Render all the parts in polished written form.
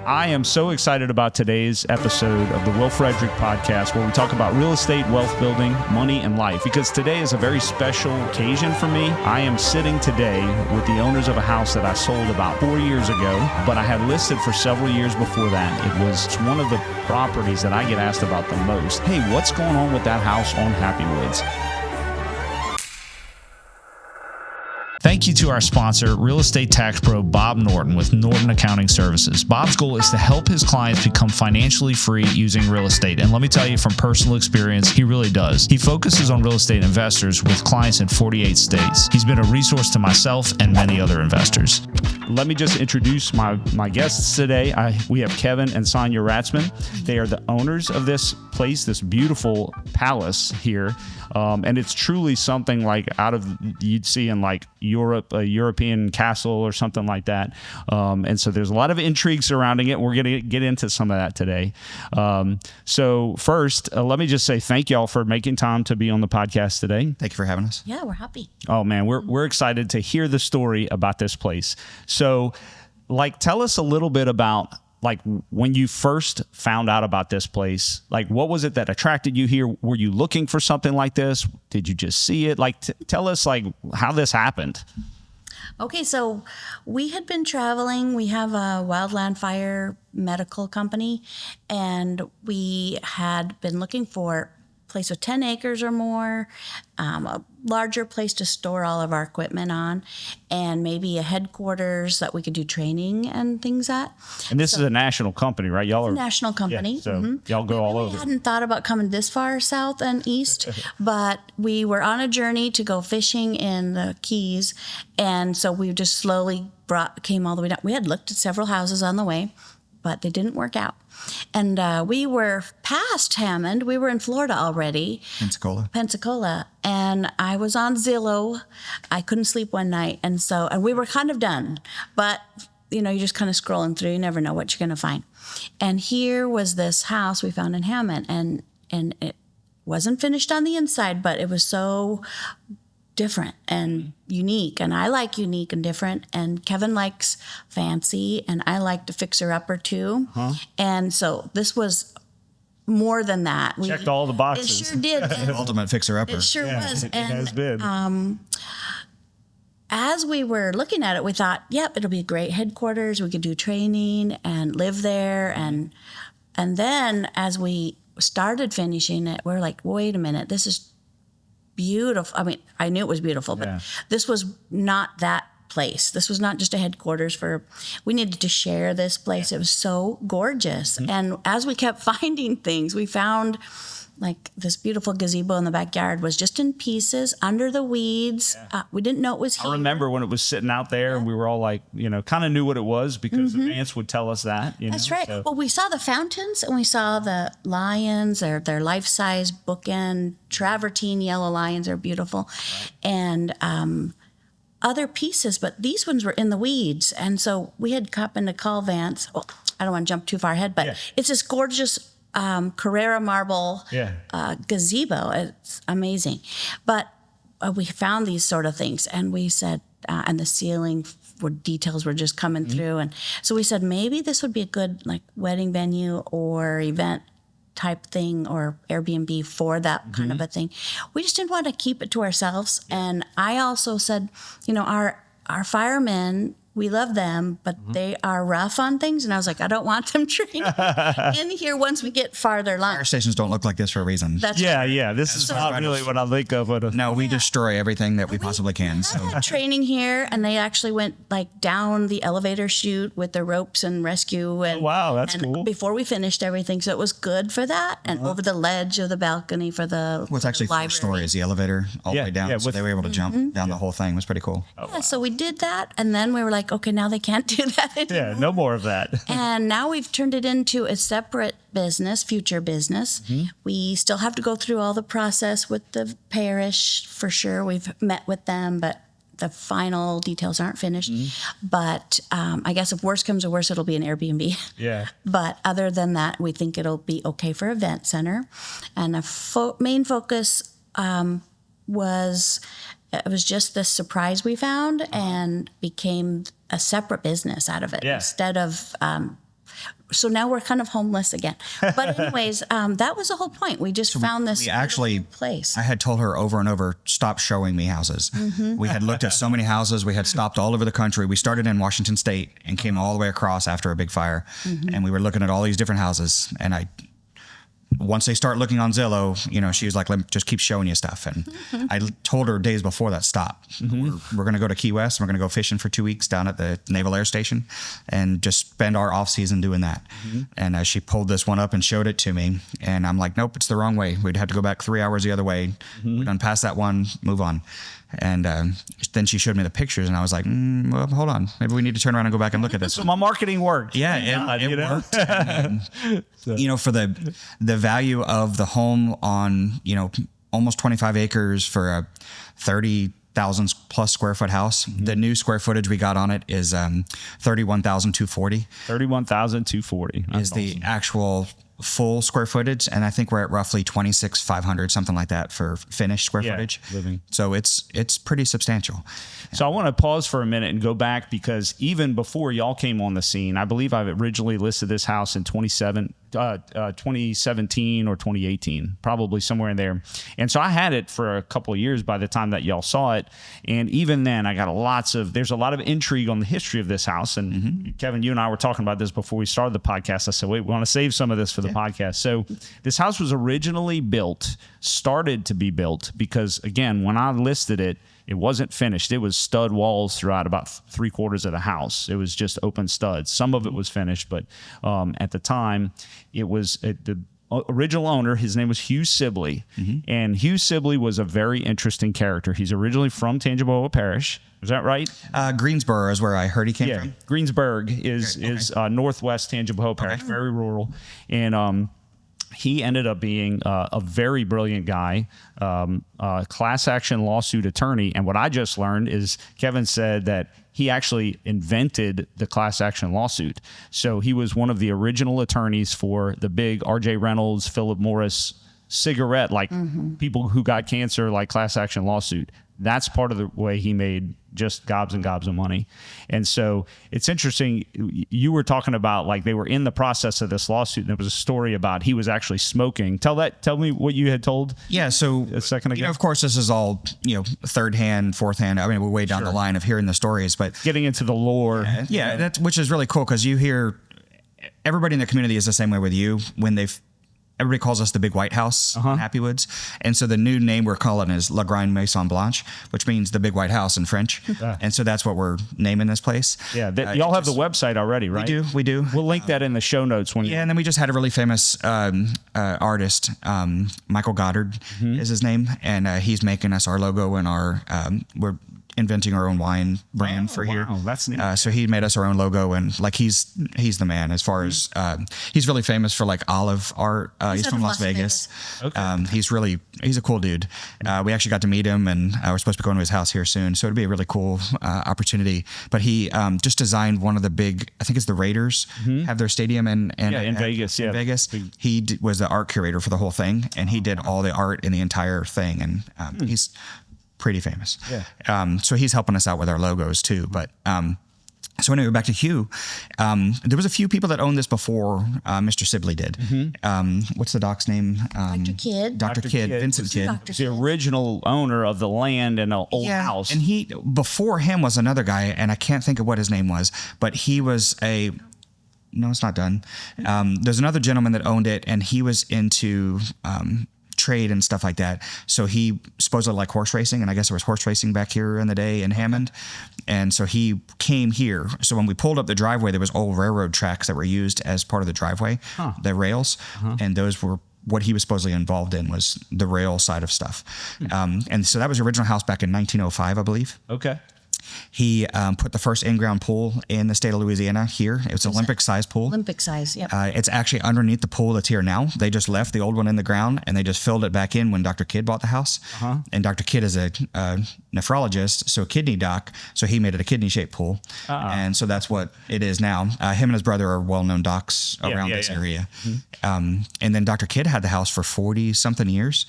I am so excited about today's episode of the Will Frederick Podcast, where we talk about real estate, wealth building, money, and life. Because today is a very special occasion for me. I am sitting today with the owners of a house that I sold about 4 years ago, but I had listed for several years before that. It was one of the properties that I get asked about the most. Hey, what's going on with that house on Happy Woods? Thank you to our sponsor, real estate tax pro Bob Norton with Norton Accounting Services. Bob's goal is to help his clients become financially free using real estate. And let me tell you from personal experience, he really does. He focuses on real estate investors with clients in 48 states. He's been a resource to myself and many other investors. Let me just introduce my guests today. We have Kevin and Sonya Ratzman. They are the owners of this place, this beautiful palace here. And it's truly something like out of you'd see in like Europe, a European castle or something like that. And so there's a lot of intrigue surrounding it. We're going to get into some of that today. So first, let me just say thank y'all for making time to be on the podcast today. Thank you for having us. Yeah, we're happy. Oh man, we're excited to hear the story about this place. So like, tell us a little bit about like when you first found out about this place, like what was it that attracted you here? Were you looking for something like this? Did you just see it? Like tell us like how this happened. Okay, so we had been traveling. We have a wildland fire medical company, and we had been looking for a place with 10 acres or more, a larger place to store all of our equipment on, and maybe a headquarters that we could do training and things at. And this is a national company, right? Y'all are a national company. Yeah, so y'all go all over. We hadn't thought about coming this far south and east, but we were on a journey to go fishing in the Keys, and so we just slowly came all the way down. We had looked at several houses on the way, but they didn't work out. And we were past Hammond. We were in Florida already. Pensacola. And I was on Zillow. I couldn't sleep one night. And we were kind of done. But, you know, you're just kind of scrolling through. You never know what you're going to find. And here was this house we found in Hammond. And it wasn't finished on the inside, but it was so different and unique, and I like unique and different, and Kevin likes fancy, and I like to fixer-upper too. And so this was more than that. Checked all the boxes. It sure did. Ultimate fixer-upper. It sure was. It has been. As we were looking at it, we thought, yep, it'll be a great headquarters. We could do training and live there, and then as we started finishing it, we're like, wait a minute, this is beautiful. I mean, I knew it was beautiful, but this was not that place. This was not just a headquarters we needed to share this place. It was so gorgeous. And as we kept finding things, we found like this beautiful gazebo in the backyard was just in pieces under the weeds. We didn't know it was here. I remember when it was sitting out there and we were all like, you know, kind of knew what it was because the Vance would tell us that. That's right. So. Well, we saw the fountains and we saw the lions. Their life-size bookend travertine yellow lions are beautiful. Right. And other pieces, but these ones were in the weeds. And so we had happened to call Vance. Well, I don't want to jump too far ahead, but it's this gorgeous Carrara marble gazebo. It's amazing. But we found these sort of things, and we said, and the ceiling details were just coming through. And so we said, maybe this would be a good like wedding venue or event type thing or Airbnb for that kind of a thing. We just didn't want to keep it to ourselves. And I also said, you know, our firemen, we love them, but they are rough on things. And I was like, I don't want them training in here once we get farther along. Fire stations don't look like this for a reason. That's yeah. This is not really what I think of. No, we destroy everything that we possibly can. So had training here, and they actually went like down the elevator chute with the ropes and rescue. And, wow, that's cool. Before we finished everything, so it was good for that. And over the ledge of the balcony for the it's actually 4 stories, the elevator all the way down. So they were able to jump down the whole thing. It was pretty cool. So we did that, and then we were like, okay, now they can't do that anymore. Yeah, no more of that. And now we've turned it into a separate business, future business. We still have to go through all the process with the parish for sure. We've met with them, but the final details aren't finished. But I guess if worse comes to worse, it'll be an Airbnb. Yeah. But other than that, we think it'll be okay for event center. And a main focus was just this surprise we found and became a separate business out of it. Yeah. Instead of So now we're kind of homeless again. But anyways, that was the whole point. We just found this place. I had told her over and over, stop showing me houses. We had looked at so many houses. We had stopped all over the country. We started in Washington State and came all the way across after a big fire. And we were looking at all these different houses. And once they start looking on Zillow, she was like, let me just keep showing you stuff. And I told her days before that, stop. We're going to go to Key West. And we're going to go fishing for 2 weeks down at the Naval Air Station and just spend our off season doing that. And she pulled this one up and showed it to me. And I'm like, nope, it's the wrong way. We'd have to go back 3 hours the other way. We'd done past that one, move on. And then she showed me the pictures, and I was like, well, hold on. Maybe we need to turn around and go back and look at this. So my marketing worked. Yeah, it worked. And, for the value of the home on, almost 25 acres for a 30,000 plus square foot house, the new square footage we got on it is 31,240. 31,240 is the actual full square footage, and I think we're at roughly 26,500, something like that, for finished square footage. Living. So it's pretty substantial. So I want to pause for a minute and go back, because even before y'all came on the scene, I believe I originally listed this house in 2017 or 2018, probably somewhere in there. And so I had it for a couple of years by the time that y'all saw it. And even then I got there's a lot of intrigue on the history of this house. And Kevin, you and I were talking about this before we started the podcast. I said, wait, we want to save some of this for the podcast. So this house was originally started to be built because, again, when I listed it, it wasn't finished. It was stud walls throughout about 3/4 of the house. It was just open studs. Some of it was finished, but at the time, it was the original owner. His name was Hugh Sibley, and Hugh Sibley was a very interesting character. He's originally from Tangipahoa Parish. Is that right? Greensboro is where I heard he came from. Greensburg is northwest Tangipahoa Parish, very rural, and he ended up being a very brilliant guy, class action lawsuit attorney. And what I just learned is Kevin said that he actually invented the class action lawsuit. So he was one of the original attorneys for the big R.J. Reynolds, Philip Morris cigarette, people who got cancer, class action lawsuit. That's part of the way he made just gobs and gobs of money. And so it's interesting. You were talking about they were in the process of this lawsuit, and there was a story about he was actually smoking. Tell me what you had told. Yeah. So a second ago. Of course, this is all, third hand, fourth hand. I mean, we're way down the line of hearing the stories, but getting into the lore. Yeah. Which is really cool, because you hear everybody in the community is the same way with you when everybody calls us the Big White House in Happy Woods. And so the new name we're calling is Grand Maison Blanche, which means the Big White House in French. And so that's what we're naming this place. Yeah. Y'all have the website already, right? We do. We'll link that in the show notes. And then we just had a really famous artist, Michael Goddard is his name. And he's making us our logo and we're inventing our own wine brand for here. That's neat. So he made us our own logo, and he's the man as far as he's really famous for olive art. He's from Las Vegas. Okay. He's a cool dude. We actually got to meet him, and we're supposed to be going to his house here soon. So it'd be a really cool opportunity. But he just designed one of the big, I think it's the Raiders have their stadium in Vegas. In Vegas. He was the art curator for the whole thing, and he did all the art in the entire thing. And he's pretty famous. Yeah. So he's helping us out with our logos too. But so anyway, back to Hugh. There was a few people that owned this before Mr. Sibley did. What's the doc's name? Dr. Kidd. Dr. Kidd, Vincent Kidd. The original owner of the land and an old house. And before him was another guy, and I can't think of what his name was, but he was no, it's not done. There's another gentleman that owned it, and he was into trade and stuff like that. So he supposedly liked horse racing, and I guess there was horse racing back here in the day in Hammond. And so he came here. So when we pulled up the driveway, there was old railroad tracks that were used as part of the driveway, the rails, and those were what he was supposedly involved in, was the rail side of stuff. And so that was the original house back in 1905, I believe. Okay. He put the first in-ground pool in the state of Louisiana here. It was an Olympic-sized pool. Olympic-size, yep. It's actually underneath the pool that's here now. They just left the old one in the ground, and they just filled it back in when Dr. Kidd bought the house. And Dr. Kidd is a nephrologist, so a kidney doc, so he made it a kidney-shaped pool. And so that's what it is now. Him and his brother are well-known docs around this area. And then Dr. Kidd had the house for 40-something years.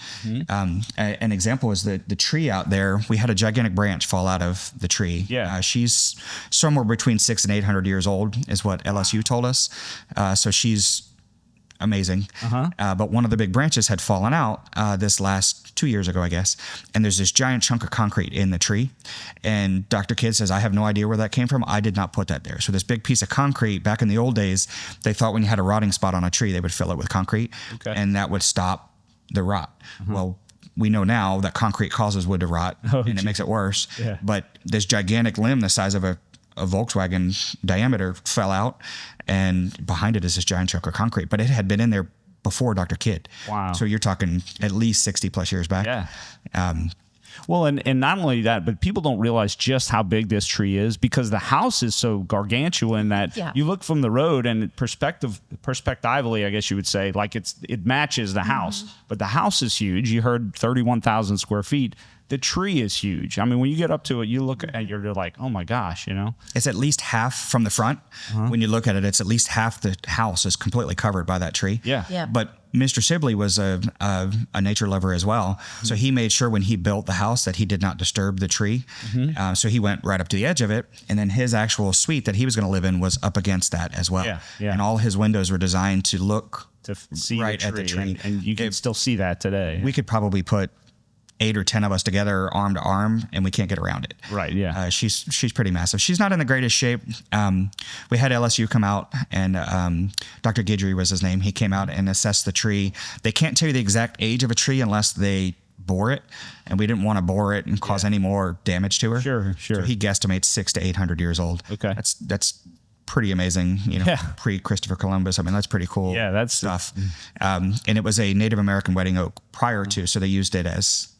An example is the tree out there. We had a gigantic branch fall out of the tree. tree. Yeah. She's somewhere between 600 and 800 years old is what LSU told us. So she's amazing. But one of the big branches had fallen out this last 2 years ago, I guess. And there's this giant chunk of concrete in the tree. And Dr. Kidd says, I have no idea where that came from. I did not put that there. So this big piece of concrete, back in the old days, they thought when you had a rotting spot on a tree, they would fill it with concrete. And that would stop the rot. Well, we know now that concrete causes wood to rot and it makes it worse. But this gigantic limb the size of a Volkswagen diameter fell out, and behind it is this giant chunk of concrete. But it had been in there before Dr. Kidd. Wow. So you're talking at least 60 plus years back. Well, and not only that, but people don't realize just how big this tree is, because the house is so gargantuan that you look from the road and perspectively, I guess you would say, like it matches the house, but the house is huge. You heard 31,000 square feet. The tree is huge. I mean, when you get up to it, you look at it, you're like, oh my gosh, you know? It's at least half from the front. When you look at it, it's at least half the house is completely covered by that tree. But Mr. Sibley was a nature lover as well. So he made sure when he built the house that he did not disturb the tree. So he went right up to the edge of it. And then his actual suite that he was going to live in was up against that as well. And all his windows were designed to look to see right the tree, at the tree. And you can still see that today. We could probably put 8 or 10 of us together arm to arm, and we can't get around it. Right. Yeah. She's pretty massive. She's not in the greatest shape. We had LSU come out, and Dr. Guidry was his name. He came out and assessed the tree. They can't tell you the exact age of a tree unless they bore it, and we didn't want to bore it and cause any more damage to her. Sure. So he guesstimates 600 to 800 years old. Okay. That's pretty amazing, you know, pre Christopher Columbus. I mean, that's pretty cool. Yeah, that's stuff. And it was a Native American wedding oak prior to, so they used it as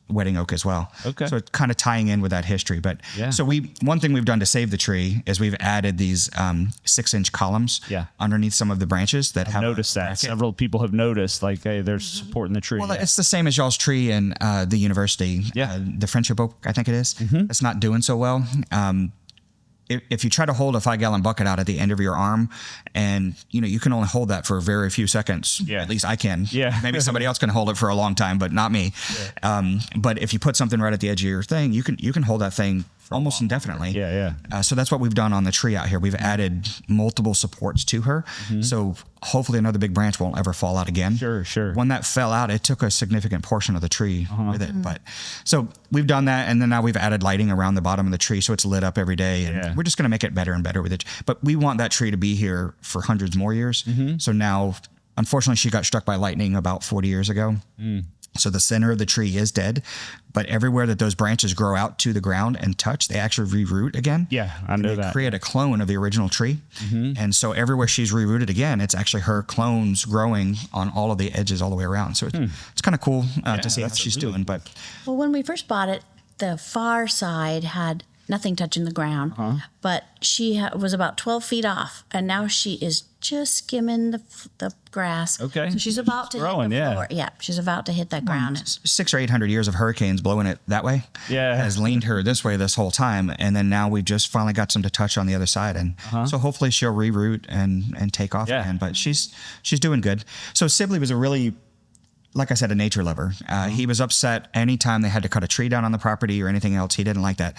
wedding oak as well. Okay. So it's kind of tying in with that history. But so one thing we've done to save the tree is we've added these 6-inch columns underneath some of the branches that have noticed that. bracket. Several people have noticed, like, hey, they're supporting the tree. Well, it's the same as y'all's tree in the university. The friendship oak, I think it is. It's not doing so well. If you try to hold a 5-gallon bucket out at the end of your arm, and you can only hold that for very few seconds. At least I can. Maybe somebody else can hold it for a long time, but not me. But if you put something right at the edge of your thing, you can hold that thing almost indefinitely. So that's what we've done on the tree out here. We've added multiple supports to her. So hopefully another big branch won't ever fall out again. Sure. When that fell out, it took a significant portion of the tree with it. But so we've done that, and then now we've added lighting around the bottom of the tree, so it's lit up every day, and we're just going to make it better and better with it. But we want that tree to be here for hundreds more years. So now, unfortunately, she got struck by lightning about 40 years ago. So the center of the tree is dead, but everywhere that those branches grow out to the ground and touch, they actually reroot again. I know that. They create a clone of the original tree. And so everywhere she's rerooted again, it's actually her clones growing on all of the edges all the way around. So it's kind of cool to see how she's doing. But when we first bought it, the far side had nothing touching the ground, but she was about 12 feet off, and now she is just skimming the grass. Okay. So she's about to hit the floor. Yeah, she's about to hit that ground. 600 or 800 years of hurricanes blowing it that way has leaned her this way this whole time, and then now we've just finally got some to touch on the other side, and so hopefully she'll reroot and take off again. But she's doing good. So Sibley was a really, like I said, a nature lover. He was upset anytime they had to cut a tree down on the property or anything else. He didn't like that.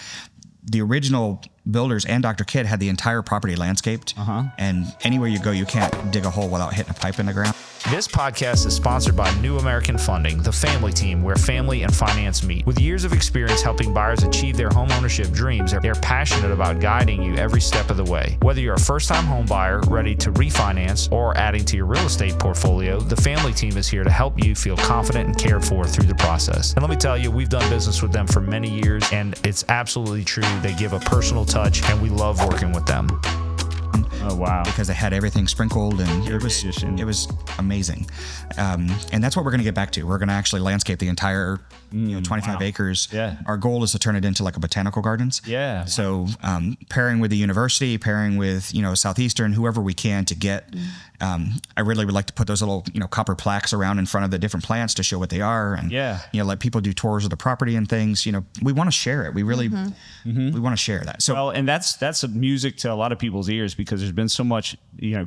The original builders and Dr. Kidd had the entire property landscaped, and anywhere you go, you can't dig a hole without hitting a pipe in the ground. This podcast is sponsored by New American Funding, the family team where family and finance meet. With years of experience helping buyers achieve their home ownership dreams, they're passionate about guiding you every step of the way. Whether you're a first-time home buyer ready to refinance or adding to your real estate portfolio, the family team is here to help you feel confident and cared for through the process. And let me tell you, we've done business with them for many years, and it's absolutely true. They give a personal touch, and we love working with them. Oh, wow. Because they had everything sprinkled, and it was amazing. And that's what we're going to get back to. We're going to actually landscape the entire 25 acres. Our goal is to turn it into like a botanical gardens. So pairing with the university, pairing with Southeastern, whoever we can to get. I really would like to put those little copper plaques around in front of the different plants to show what they are, and let people do tours of the property and things. We want to share it. We really we want to share that. So and that's music to a lot of people's ears, because because there's been so much,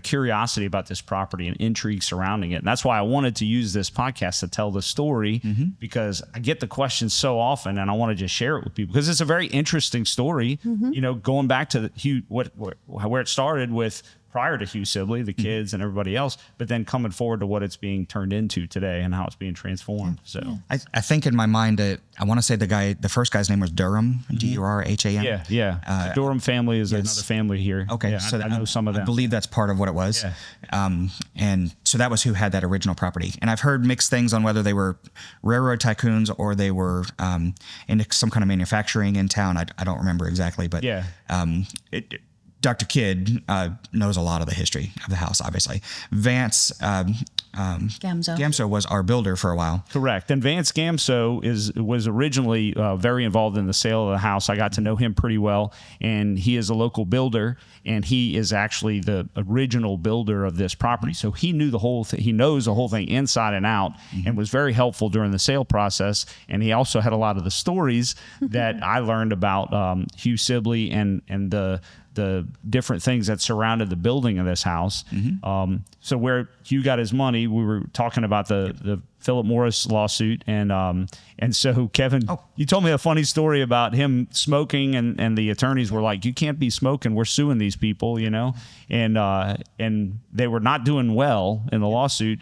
curiosity about this property and intrigue surrounding it. And that's why I wanted to use this podcast to tell the story, because I get the questions so often and I want to just share it with people because it's a very interesting story, going back to where it started with prior to Hugh Sibley, the kids and everybody else, but then coming forward to what it's being turned into today and how it's being transformed. So I think in my mind that I want to say the first guy's name was Durham, Durham. Yeah. The Durham family is another family here. Okay. Yeah, So I know some of them. I believe that's part of what it was. Yeah. And so that was who had that original property. And I've heard mixed things on whether they were railroad tycoons or they were into some kind of manufacturing in town. I don't remember exactly, but Dr. Kidd knows a lot of the history of the house, obviously. Vance Gamso was our builder for a while. Correct. And Vance Gamso was originally very involved in the sale of the house. I got to know him pretty well, and he is a local builder, and he is actually the original builder of this property. So he knew the whole thing. He knows the whole thing inside and out, and was very helpful during the sale process. And he also had a lot of the stories that I learned about Hugh Sibley and the different things that surrounded the building of this house. So where Hugh got his money, we were talking about the Philip Morris lawsuit. And so Kevin, you told me a funny story about him smoking and the attorneys were like, you can't be smoking. We're suing these people, and they were not doing well in the lawsuit.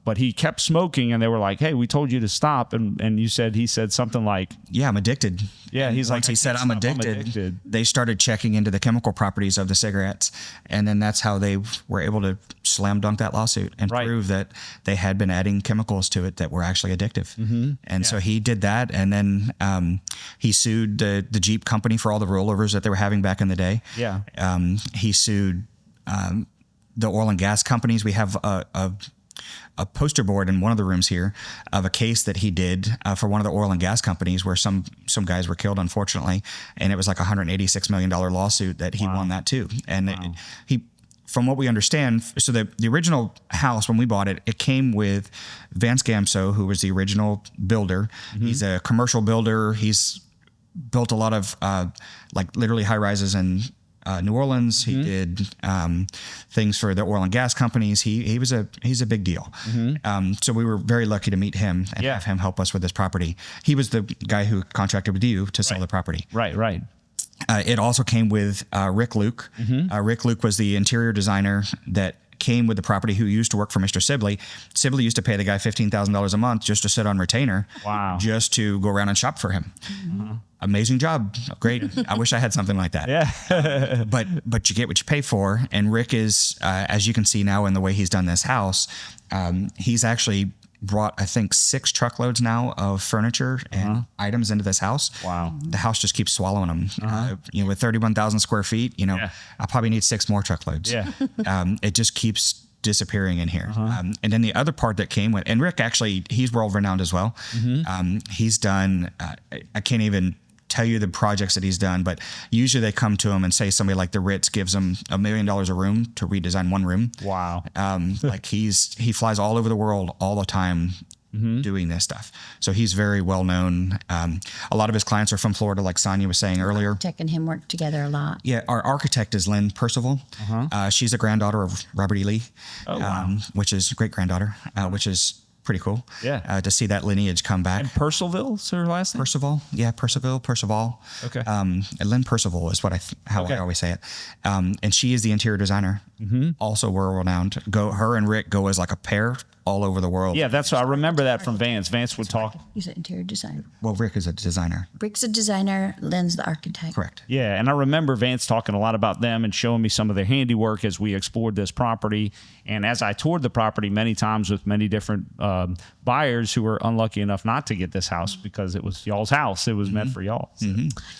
But he kept smoking, and they were like, "Hey, we told you to stop." And he said something like, "Yeah, I'm addicted." Yeah, he's once like, he said, "I'm addicted." They started checking into the chemical properties of the cigarettes, and then that's how they were able to slam dunk that lawsuit and prove that they had been adding chemicals to it that were actually addictive. And so he did that, and then he sued the Jeep company for all the rollovers that they were having back in the day. Yeah, he sued the oil and gas companies. We have a poster board in one of the rooms here of a case that he did for one of the oil and gas companies where some guys were killed, unfortunately, and it was like a $186 million lawsuit that he won that too. And he, from what we understand, so the original house when we bought it, it came with Vance Gamso, who was the original builder. He's a commercial builder. He's built a lot of like literally high rises in New Orleans. He did things for the oil and gas companies. He's a big deal. So we were very lucky to meet him and have him help us with this property. He was the guy who contracted with you to sell the property. Right. It also came with Rick Luke. Rick Luke was the interior designer that came with the property, who used to work for Mr. Sibley. Sibley used to pay the guy $15,000 a month just to sit on retainer, just to go around and shop for him. Amazing job. Great. I wish I had something like that. Yeah. But you get what you pay for. And Rick is, as you can see now in the way he's done this house, he's actually brought, I think, 6 truckloads now of furniture and items into this house. Wow. The house just keeps swallowing them. With 31,000 square feet, I probably need 6 more truckloads. Yeah. It just keeps disappearing in here. And then the other part that came with, and Rick actually, he's world renowned as well. He's done, I can't even tell you the projects that he's done, but usually they come to him and say somebody like the Ritz gives him $1 million a room to redesign one room. Wow. Like he flies all over the world all the time doing this stuff. So he's very well known. A lot of his clients are from Florida, like Sonya was saying earlier. Architect and him work together a lot. Yeah, our architect is Lynn Percival. She's a granddaughter of Robert E. Lee, which is great granddaughter, which is pretty cool. Yeah. To see that lineage come back. And Percival's her last name? Percival. Yeah, Percival. Okay. Lynn Percival is how I always say it. And she is the interior designer. Also world renowned. Her and Rick go as like a pair all over the world. Yeah, that's what I remember that from Vance. Vance would talk. He's an interior designer. Well, Rick is a designer. Rick's a designer. Lynn's the architect. Correct. Yeah, and I remember Vance talking a lot about them and showing me some of their handiwork as we explored this property. And as I toured the property many times with many different buyers who were unlucky enough not to get this house because it was y'all's house. It was meant for y'all. So.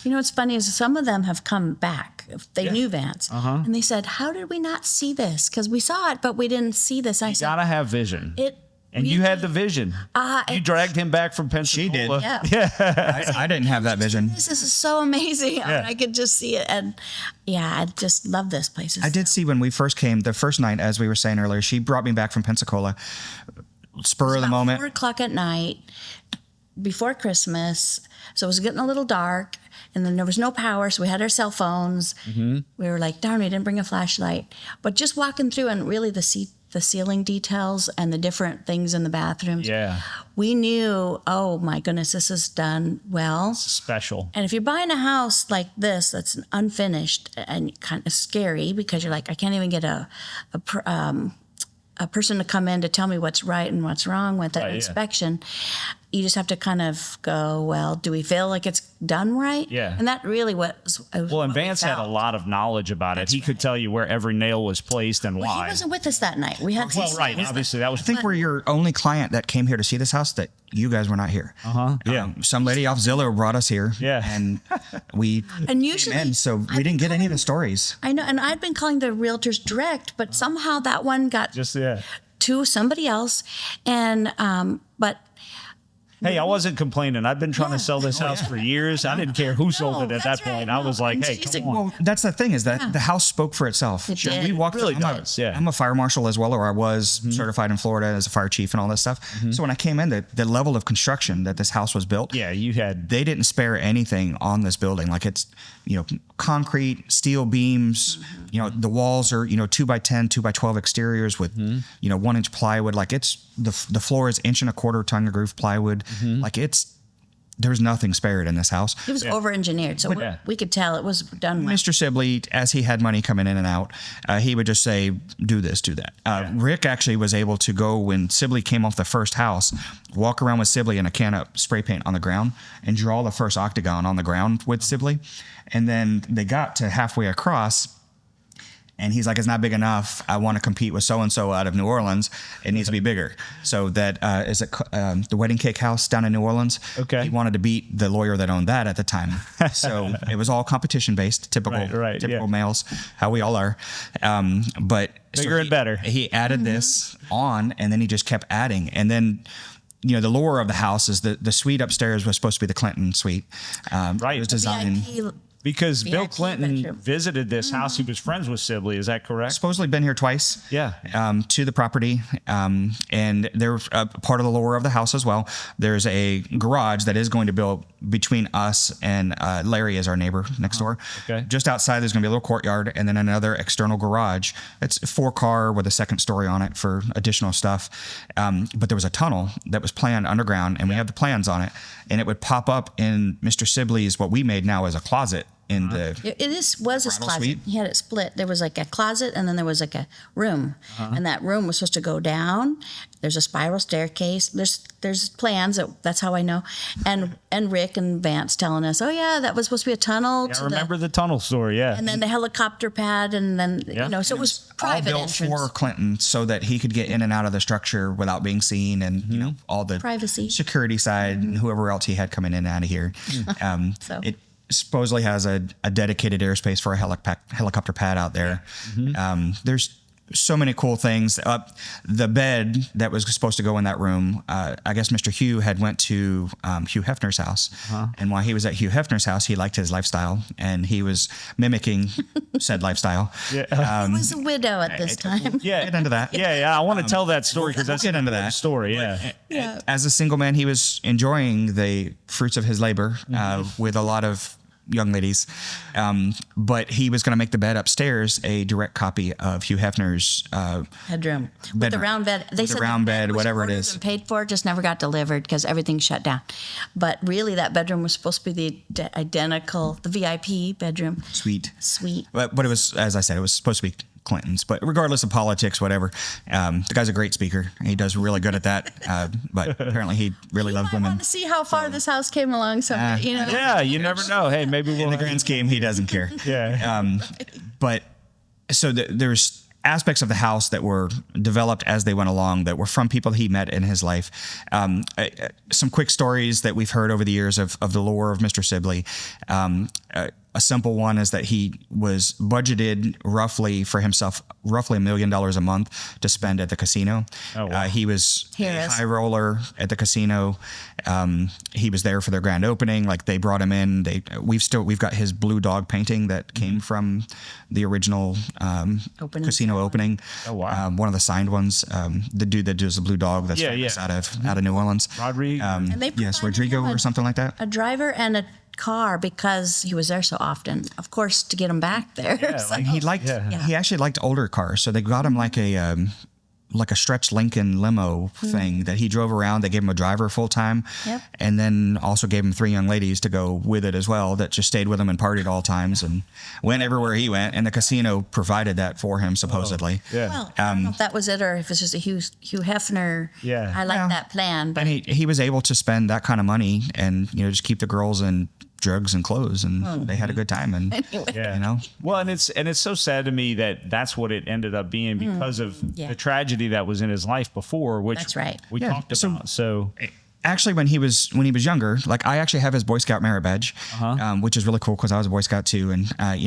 What's funny is some of them have come back. They knew Vance. And they said, how did we not see this? Because we saw it, but we didn't see this. I said, you got to have vision. You had the vision. You dragged him back from Pensacola. She did. Yeah. I didn't have that vision. This is so amazing. Yeah. I could just see it. And I just love this place. I did see when we first came, the first night, as we were saying earlier, she brought me back from Pensacola. Spur of the moment. 4:00 at night before Christmas. So it was getting a little dark. and then there was no power, so we had our cell phones. We were like, darn, we didn't bring a flashlight. But just walking through and really the ceiling details and the different things in the bathrooms. Yeah. We knew, oh my goodness, this is done well. It's special. And if you're buying a house like this that's unfinished and kind of scary because you're like, I can't even get a person to come in to tell me what's right and what's wrong with an inspection. You just have to kind of go, well, do we feel like it's done right? Yeah. And that really was Well, and Vance had a lot of knowledge about it. He could tell you where every nail was placed and why. He wasn't with us that night. We had Obviously, that was. I think we're your only client that came here to see this house that you guys were not here. Yeah. Some lady off Zillow brought us here. Yeah. And we And usually, came in, so we didn't get any of the stories. I know, and I'd been calling the realtors direct, but somehow that one got to somebody else. And but Hey, I wasn't complaining. I've been trying to sell this house for years. I didn't care who sold it at that point. I was like, hey, come on. Well, that's the thing is that the house spoke for itself. It did. We walked It really I'm does, yeah. I'm a fire marshal as well, or I was certified in Florida as a fire chief and all this stuff. So when I came in, the level of construction that this house was built, Yeah, you had. they didn't spare anything on this building. Like it's, concrete, steel beams, the walls are, 2x10, 2x12 exteriors with, 1-inch plywood. Like it's, the floor is 1.25 inch tongue of groove plywood. Like there's nothing spared in this house. it was over-engineered, so we could tell it was done well. Mr. Sibley, as he had money coming in and out, he would just say, do this, do that. Rick actually was able to go when Sibley came off the first house, walk around with Sibley in a can of spray paint on the ground and draw the first octagon on the ground with Sibley. And then they got to halfway across, and he's like, it's not big enough. I want to compete with so-and-so out of New Orleans. It needs to be bigger. So that is the Wedding Cake House down in New Orleans. Okay. He wanted to beat the lawyer that owned that at the time. So it was all competition-based, typical males, how we all are. But Bigger and better. He added this on, and then he just kept adding. And then, the lore of the house is the suite upstairs was supposed to be the Clinton suite. It was designed... VIP Because Bill VIP Clinton bedroom. visited this house. He was friends with Sibley. Is that correct? Supposedly been here twice. Yeah. To the property. And they're part of the lore of the house as well. There's a garage that is going to build between us and Larry is our neighbor next door. Okay. Just outside, there's going to be a little courtyard and then another external garage. It's 4-car with a second story on it for additional stuff. But there was a tunnel that was planned underground, and we have the plans on it. And it would pop up in Mr. Sibley's, what we made now as a closet. In the was a closet. suite? He had it split. There was like a closet, and then there was like a room, and that room was supposed to go down. There's a spiral staircase. There's plans. That's how I know. And Rick and Vance telling us, oh yeah, that was supposed to be a tunnel. I remember the tunnel story. Yeah. And then the helicopter pad, and then so it was private all built entrance. for Clinton, so that he could get in and out of the structure without being seen, and all the Privacy. security side, and whoever else he had coming in and out of here. So. It supposedly has a dedicated airspace for a helicopter pad out there. There's so many cool things. The bed that was supposed to go in that room, I guess Mr. Hugh had went to Hugh Hefner's house. And while he was at Hugh Hefner's house, he liked his lifestyle, and he was mimicking said lifestyle. He was a widow at this time. Yeah. Get into that. Yeah. I want to tell that story because that's get into that story. Yeah. As a single man, he was enjoying the fruits of his labor with a lot of young ladies. But he was going to make the bed upstairs a direct copy of Hugh Hefner's Bedroom. With the round bed. They With the said round the bed, was whatever it ordered is. and paid for, just never got delivered because everything shut down. But really, that bedroom was supposed to be the identical, the VIP bedroom. suite. But it was, as I said, it was supposed to be Clinton's. But regardless of politics, whatever, the guy's a great speaker. He does really good at that. But apparently he really loves I women. want to see how far this house came along someday. Yeah. You never know. Hey, maybe we'll. In the grand scheme, he doesn't care. Yeah. But so there's aspects of the house that were developed as they went along that were from people he met in his life. Some quick stories that we've heard over the years of the lore of Mr. Sibley. A simple one is that he was budgeted roughly for himself, roughly $1 million a month to spend at the casino. Oh, wow. He was a Harris. high roller at the casino. He was there for their grand opening. Like they brought him in. We've got his blue dog painting that came from the original casino opening. Oh, wow. One of the signed ones. The dude that does the blue dog that's famous out of New Orleans. Rodrigo. And they provided Rodrigo him or something like that. a driver and a car because he was there so often. Of course, to get him back there. Yeah, So- like He actually liked older cars, so they got him like a stretch Lincoln limo thing that he drove around. They gave him a driver full time, and then also gave him 3 young ladies to go with it as well that just stayed with him and partied all times and went everywhere he went. And the casino provided that for him supposedly. Well, I don't know if that was it or if it's just a Hugh Hefner. Yeah. I like that plan. But And he was able to spend that kind of money and just keep the girls in drugs and clothes, and they had a good time. And anyway. Well, and it's so sad to me that that's what it ended up being because of the tragedy that was in his life before, which That's right. we talked about. So actually, when he was younger, like I actually have his Boy Scout merit badge, which is really cool because I was a Boy Scout too. And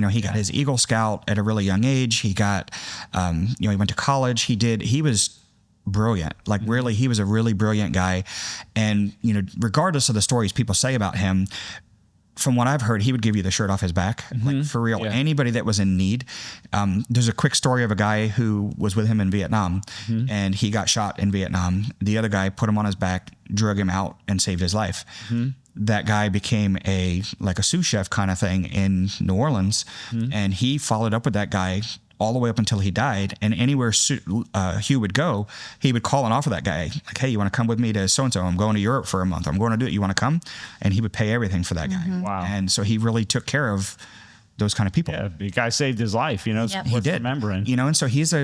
he got his Eagle Scout at a really young age. He got, he went to college. He was brilliant. Like really, he was a really brilliant guy. And regardless of the stories people say about him, from what I've heard, he would give you the shirt off his back, like for real. Yeah. Anybody that was in need. There's a quick story of a guy who was with him in Vietnam, and he got shot in Vietnam. The other guy put him on his back, drug him out, and saved his life. That guy became a sous chef kind of thing in New Orleans, and he followed up with that guy all the way up until he died. And anywhere Hugh would go, he would call and offer that guy, like, hey, you want to come with me to so-and-so? I'm going to Europe for a month. I'm going to do it. You want to come? And he would pay everything for that guy. Wow. And so he really took care of those kind of people. Yeah, the guy saved his life, it's Yep. worth He did. remembering. And so he's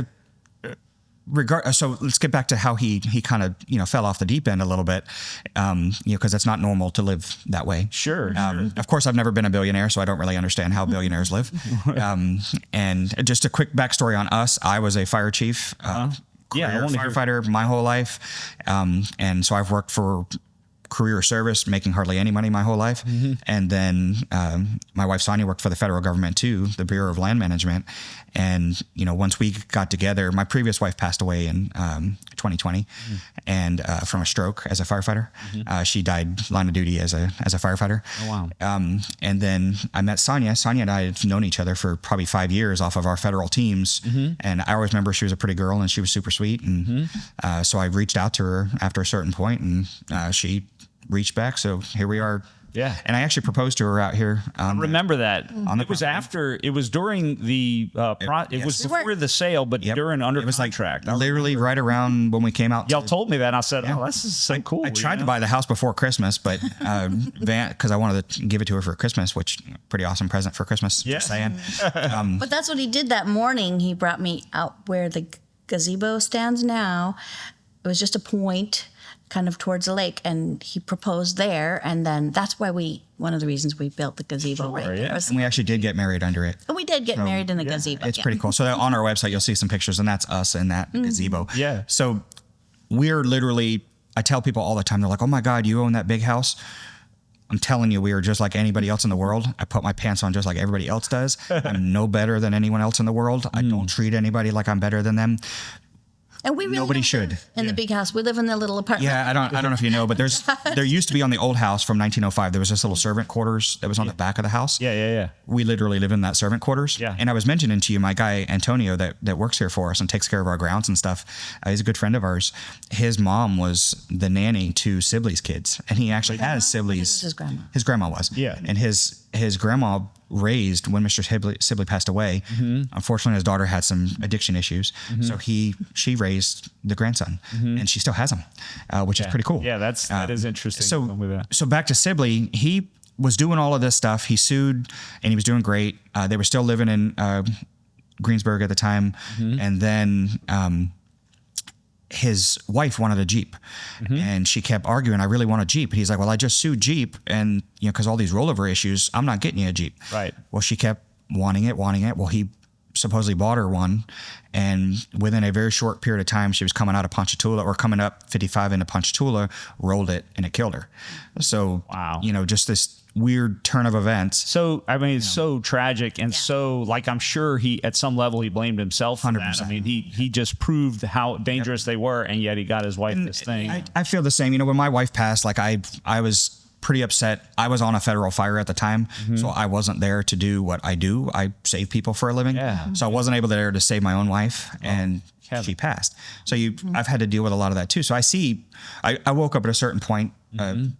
so let's get back to how he kind of, fell off the deep end a little bit, because it's not normal to live that way. Sure. Of course, I've never been a billionaire, so I don't really understand how billionaires live. And just a quick backstory on us. I was a fire chief, career firefighter my whole life. And so I've worked for career service, making hardly any money my whole life. And then my wife, Sonya, worked for the federal government too, the Bureau of Land Management. And, once we got together, my previous wife passed away in 2020 and from a stroke as a firefighter. She died line of duty as a firefighter. Oh, wow. And then I met Sonya. Sonya and I had known each other for probably 5 years off of our federal teams. And I always remember she was a pretty girl and she was super sweet. And so I reached out to her after a certain point, and she reached back. So here we are. Yeah. And I actually proposed to her out here. I remember that. It was during the, it was before the sale, but during under contract. Literally right around when we came out. Y'all told me that, and I said, oh, this is so cool. I tried to buy the house before Christmas, but because I wanted to give it to her for Christmas, which pretty awesome present for Christmas. Yeah. Just saying. But that's what he did that morning. He brought me out where the gazebo stands now. It was just a point kind of towards the lake, and he proposed there, and then that's why one of the reasons we built the gazebo right there. And we actually did get married under it. And we did get married in the gazebo. It's pretty cool. So on our website, you'll see some pictures, and that's us in that gazebo. Yeah. So we're literally, I tell people all the time, they're like, oh my God, you own that big house? I'm telling you, we are just like anybody else in the world. I put my pants on just like everybody else does. I'm no better than anyone else in the world. I don't treat anybody like I'm better than them. And we really Nobody should. in the big house. We live in the little apartment. Yeah, I don't know if you know, but there used to be on the old house from 1905. There was this little servant quarters that was on the back of the house. Yeah. We literally live in that servant quarters. Yeah. And I was mentioning to you, my guy Antonio that works here for us and takes care of our grounds and stuff. He's a good friend of ours. His mom was the nanny to Sibley's kids, and he actually has Sibley's. His grandma. His grandma was. Yeah. And his grandma raised when Mr. Sibley passed away. Unfortunately, his daughter had some addiction issues, so she raised the grandson, and she still has him, which is pretty cool. Yeah, that is interesting. So back to Sibley, he was doing all of this stuff. He sued, and he was doing great. They were still living in Greensburg at the time, and then his wife wanted a Jeep, and she kept arguing, I really want a Jeep. And he's like, well, I just sued Jeep, and because all these rollover issues, I'm not getting you a Jeep. Right. Well, she kept wanting it. Well, he supposedly bought her one, and within a very short period of time, she was coming out of Ponchatoula or coming up 55 into Ponchatoula, rolled it, and it killed her. So, wow. Just this weird turn of events. So, I mean, it's so tragic, and so, I'm sure he, at some level, he blamed himself for 100%. that. I mean, he just proved how dangerous they were, and yet he got his wife this thing. I feel the same. When my wife passed, I was pretty upset. I was on a federal fire at the time, so I wasn't there to do what I do. I save people for a living. Yeah. So I wasn't able there to save my own wife, and she passed. So I've had to deal with a lot of that too. So I woke up at a certain point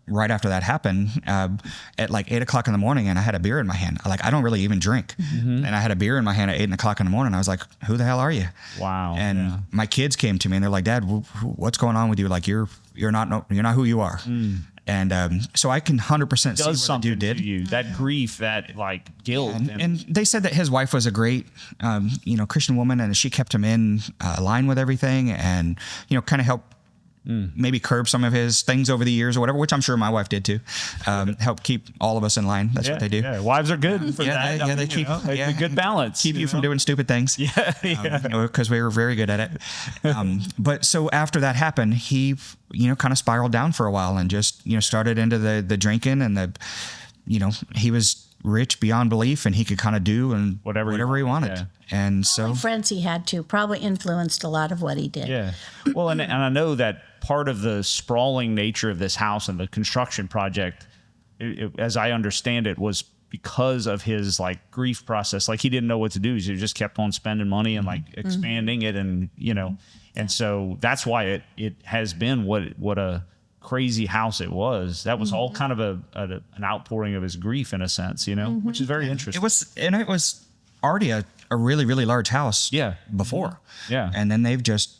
right after that happened, at like 8 o'clock in the morning, and I had a beer in my hand. Like, I don't really even drink. And I had a beer in my hand at 8 o'clock in the morning. I was like, who the hell are you? Wow. And my kids came to me and they're like, Dad, what's going on with you? Like, you're not who you are. And so I can 100% see what the dude did. To you. That grief, that like guilt. And they said that his wife was a great, Christian woman, and she kept him in line with everything, and kind of helped maybe curb some of his things over the years or whatever, which I'm sure my wife did too. Help keep all of us in line. That's what they do. Yeah, wives are good for that. They keep a good balance. Keep you from doing stupid things. Because we were very good at it. But so after that happened, he, kind of spiraled down for a while and just, started into the drinking, and he was rich beyond belief, and he could kind of do and whatever he wanted. Yeah. And so friends he had to probably influenced a lot of what he did. Yeah. Well, and I know that part of the sprawling nature of this house and the construction project, as I understand it, was because of his like grief process. Like, he didn't know what to do. So he just kept on spending money and like expanding it, and and so that's why it has been what a crazy house it was. That was all kind of an outpouring of his grief in a sense, which is very interesting. It was already a really, really large house before. Yeah. And then they've just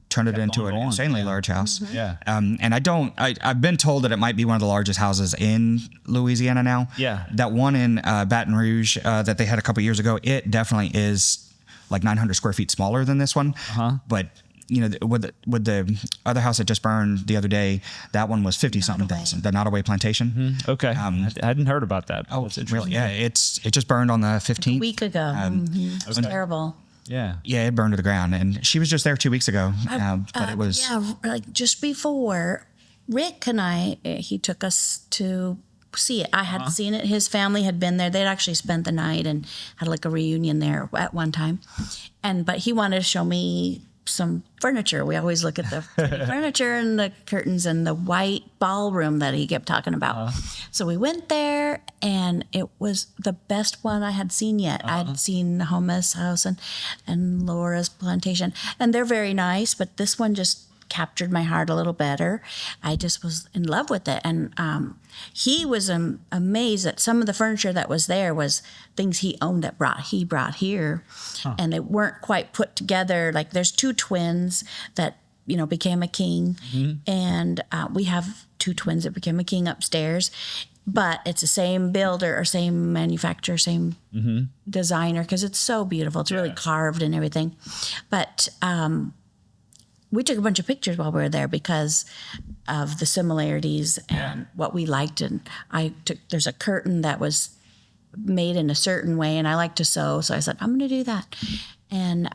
turned it into an insanely large house. Yeah. And I've been told that it might be one of the largest houses in Louisiana now. Yeah. That one in Baton Rouge that they had a couple years ago, it definitely is like 900 square feet smaller than this one. But with the other house that just burned the other day, that one was 50-something thousand. The Nottoway Plantation. Okay. I hadn't heard about that. Oh, it's really? Yeah. It just burned on the 15th. A week ago. It was terrible. Yeah. Yeah, it burned to the ground, and she was just there 2 weeks ago. But it was like just before Rick and I, he took us to see it. I had seen it. His family had been there. They'd actually spent the night and had like a reunion there at one time. But he wanted to show me some furniture. We always look at the furniture and the curtains and the white ballroom that he kept talking about. So we went there, and it was the best one I had seen yet. I'd seen Homa's house and Laura's plantation, and they're very nice, but this one just captured my heart a little better. I just was in love with it. And he was amazed that some of the furniture that was there was things he owned that he brought here. And they weren't quite put together. Like, there's two twins that, became a king. And we have two twins that became a king upstairs. But it's the same builder or same manufacturer, same designer, because it's so beautiful. It's really carved and everything. But we took a bunch of pictures while we were there because of the similarities and what we liked. And there's a curtain that was made in a certain way, and I like to sew. So I said, I'm going to do that. And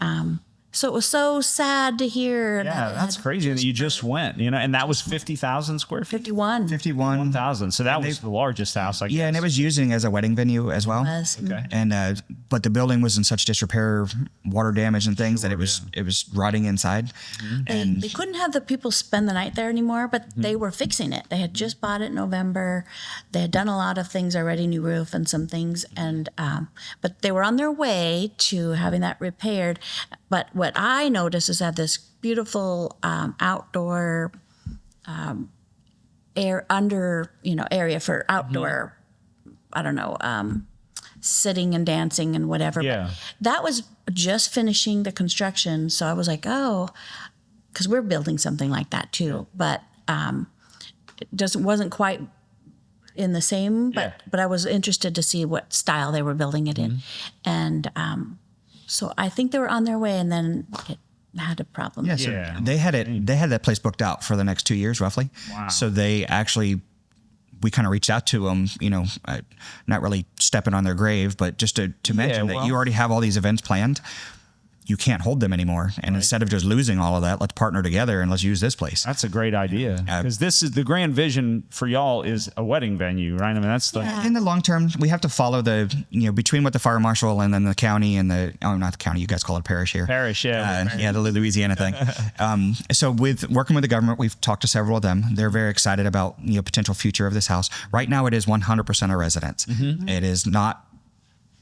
so it was so sad to hear. Yeah, that's crazy that you just went, and that was 50,000 square feet. 51,000. So that was the largest house, I guess. Yeah, and it was using as a wedding venue as well. It was. Okay. And but the building was in such disrepair, water damage and things, that it was rotting inside. And They couldn't have the people spend the night there anymore, but they were fixing it. They had just bought it in November. They had done a lot of things already, new roof and some things, and but they were on their way to having that repaired. But what I noticed is that this beautiful outdoor area for outdoor, sitting and dancing and whatever. Yeah. But that was just finishing the construction. So I was like, because we're building something like that too. But it wasn't quite in the same, but I was interested to see what style they were building it in. And so I think they were on their way, and then it had a problem. Yeah, so they had that place booked out for the next 2 years, roughly. Wow. So we kind of reached out to them, not really stepping on their grave, but just to mention that you already have all these events planned. You can't hold them anymore. And instead of just losing all of that, let's partner together and let's use this place. That's a great idea. Because this is the grand vision for y'all is a wedding venue, right? I mean, that's the... In the long term, we have to follow between what the fire marshal and then the county and not the county, you guys call it parish here. Parish, the Louisiana thing. So with working with the government, we've talked to several of them. They're very excited about, potential future of this house. Right now, it is 100% a residence. It is not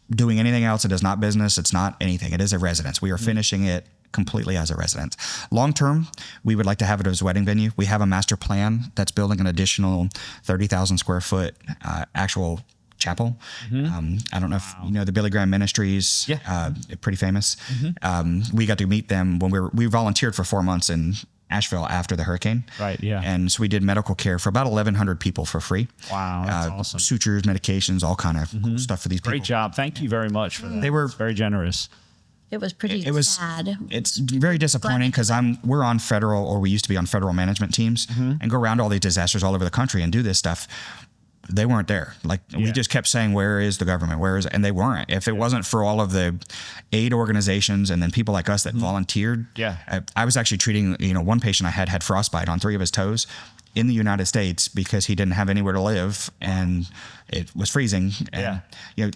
doing anything else. It is not business. It's not anything. It is a residence. We are finishing it completely as a residence. Long term, we would like to have it as a wedding venue. We have a master plan that's building an additional 30,000 square foot actual chapel. I don't know if you know the Billy Graham Ministries. Pretty famous. We got to meet them when we volunteered for 4 months in Asheville after the hurricane. Right. Yeah. And so we did medical care for about 1,100 people for free. Wow. That's awesome. Sutures, medications, all kind of cool stuff for these people. Great job. Thank you very much for that. They were very generous. It was pretty sad. It's very disappointing because we're on federal, or we used to be on federal management teams and go around all these disasters all over the country and do this stuff. They weren't there. Like we just kept saying, where is the government? Where is it? And they weren't. If it wasn't for all of the aid organizations and then people like us that volunteered. I was actually treating, one patient I had frostbite on 3 of his toes in the United States because he didn't have anywhere to live and it was freezing. And,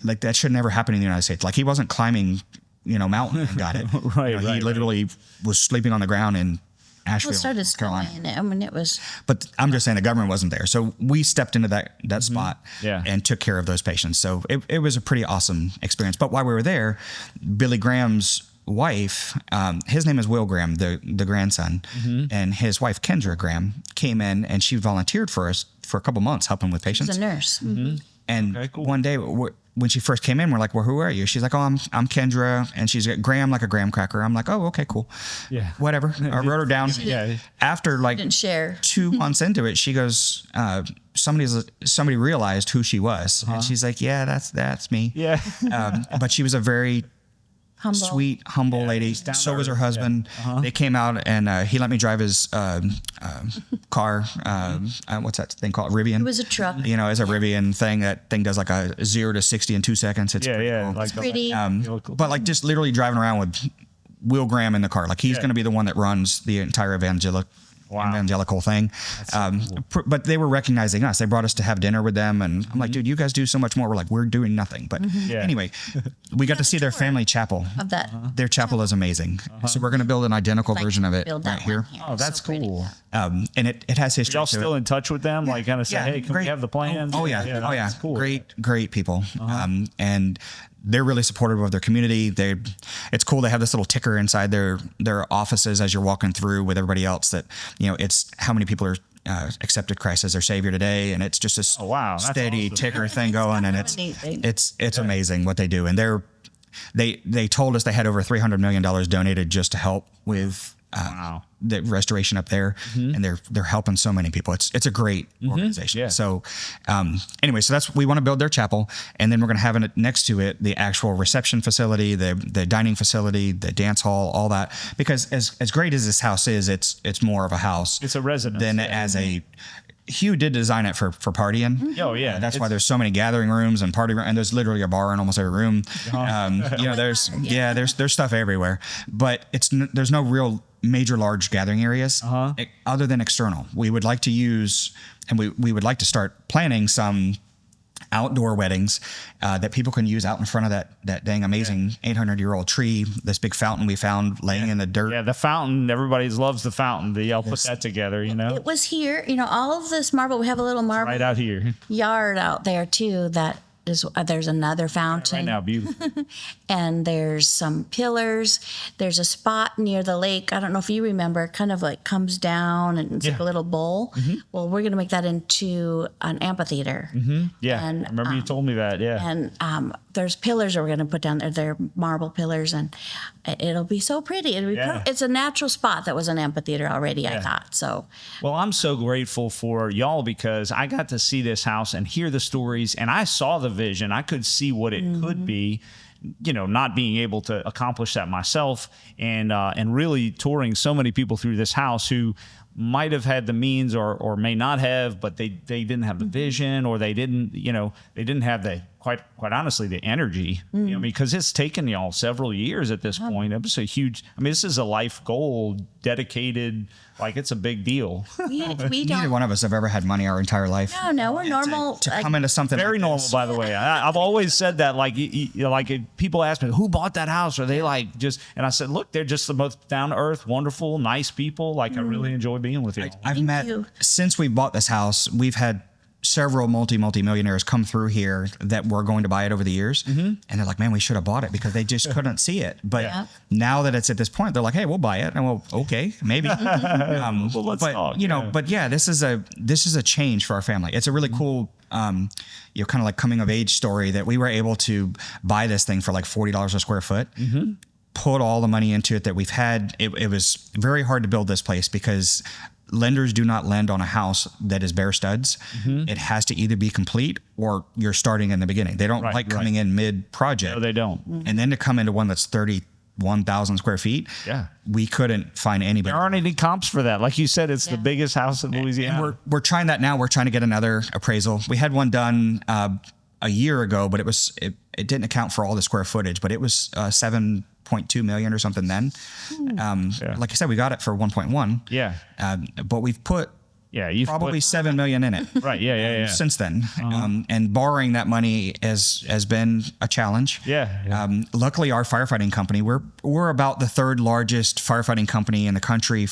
like that should never happen in the United States. Like he wasn't climbing, mountain and got it. He literally was sleeping on the ground in Asheville, started Carolina. Snowing. I mean, it was. But I'm just saying the government wasn't there. So we stepped into that spot and took care of those patients. So it was a pretty awesome experience. But while we were there, Billy Graham's wife, his name is Will Graham, the grandson, and his wife, Kendra Graham, came in and she volunteered for us for a couple months helping with patients. She's a nurse. And one day, when she first came in, we're like, well, who are you? She's like, oh, I'm Kendra. And she's got Graham, like a graham cracker. I'm like, oh, okay, cool. Whatever. I wrote her down. After like didn't share. 2 months into it, she goes, somebody realized who she was. And she's like, yeah, that's me. But she was a very sweet, humble lady. So was her husband. They came out and he let me drive his car. What's that thing called? Rivian. It was a truck. It's a Rivian thing. That thing does like a 0 to 60 in 2 seconds. It's pretty cool. It's pretty. But like just literally driving around with Will Graham in the car. Like he's going to be the one that runs the entire evangelical thing. Cool. But they were recognizing us. They brought us to have dinner with them. And I'm like, dude, you guys do so much more. We're like, we're doing nothing. But anyway, we got to see their family chapel. Of that. Their chapel is amazing. So we're going to build an identical version of it right here. Oh, that's so cool. And it has history. Y'all still in touch with them? Like kind of say, hey, can we have the plan? Oh yeah. That's cool. Great people. And they're really supportive of their community. It's cool. They have this little ticker inside their offices as you're walking through with everybody else that, it's how many people are accepted Christ as their savior today. And it's just this steady awesome. Ticker thing going. And it's amazing what they do. And they told us they had over $300 million donated just to help with the restoration up there, and they're helping so many people. It's a great organization. So anyway, so we want to build their chapel, and then we're going to have it next to it the actual reception facility, the dining facility, the dance hall, all that. Because as great as this house is, it's more of a house. It's a residence than as a. Hugh did design it for partying. Oh yeah, that's why there's so many gathering rooms and party rooms, and there's literally a bar in almost every room. There's stuff everywhere, but there's no real major large gathering areas other than external. We would like to use, and we would like to start planning some outdoor weddings that people can use out in front of that dang amazing 800-year-old tree, this big fountain we found laying in the dirt. Yeah, the fountain, everybody loves the fountain. Y'all put that together, It was here, all of this marble. We have a little marble right out here yard out there too that is, there's another fountain. Right now, beautiful. And there's some pillars. There's a spot near the lake. I don't know if you remember, kind of like comes down and it's like a little bowl. Well, we're going to make that into an amphitheater. Yeah, and, I remember you told me that, And there's pillars that we're going to put down there. They're marble pillars, and it'll be so pretty. It's a natural spot that was an amphitheater already, I thought. So, well, I'm so grateful for y'all because I got to see this house and hear the stories, and I saw the vision. I could see what it could be. Not being able to accomplish that myself, and really touring so many people through this house who might have had the means or may not have, but they didn't have the vision, or they didn't have the quite honestly the energy, because it's taken y'all several years at this point. It was a huge, this is a life goal dedicated, like it's a big deal. We Neither one of us have ever had money our entire life. No, we're normal. To come into something very like normal, this. by the way. I've always said that, like if people ask me, who bought that house? Are they like just, and I said, look, they're just the most down to earth, wonderful, nice people. Like I really enjoy being with you. I've met, since we bought this house, we've had several multi-millionaires come through here that were going to buy it over the years. And they're like, man, we should have bought it because they just couldn't see it. But now that it's at this point, they're like, hey, we'll buy it. And well, okay, maybe. Well, let's talk. But yeah, this is a change for our family. It's a really cool, kind of like coming of age story that we were able to buy this thing for like $40 a square foot. Put all the money into it that we've had. It was very hard to build this place because lenders do not lend on a house that is bare studs. It has to either be complete or you're starting in the beginning. They don't coming in mid-project. No, they don't. And then to come into one that's 31,000 square feet, we couldn't find anybody. There aren't any comps for that. Like you said, it's the biggest house in Louisiana. And we're trying that now. We're trying to get another appraisal. We had one done a year ago, but it didn't account for all the square footage, but it was 7.2 million or something then. Like I said, we got it for 1.1. Yeah. But we've put you've probably put 7 million in it. Right. Yeah. Since then. And borrowing that money has been a challenge. Luckily our firefighting company, we're about the third largest firefighting company in the country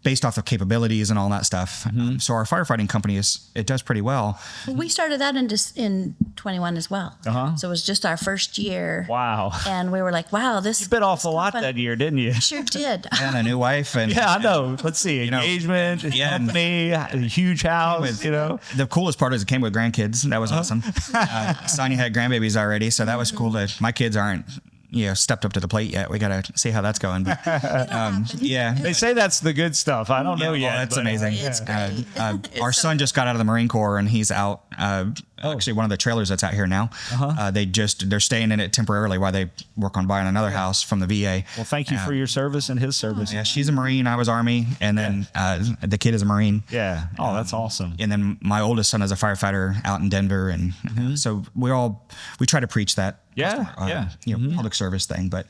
based off of capabilities and all that stuff. So our firefighting company it does pretty well. We started that in 21 as well. So it was just our first year. Wow. And we were like, wow, this You bit off a lot that year, didn't you? Sure did. And a new wife. And I know. Let's see. Engagement, company, a huge house, The coolest part is it came with grandkids. That was awesome. Sonya had grandbabies already, so that was cool. My kids aren't stepped up to the plate yet. We got to see how that's going. But, They say that's the good stuff. I don't know yet. That's amazing. It's great. Our son just got out of the Marine Corps and he's out. Actually, one of the trailers that's out here now. They're staying in it temporarily while they work on buying another house from the VA. Well, thank you for your service and his service. Yeah, she's a Marine. I was Army, and then the kid is a Marine. Yeah. Oh, that's awesome. And then my oldest son is a firefighter out in Denver, and so we try to preach that. Public service thing. But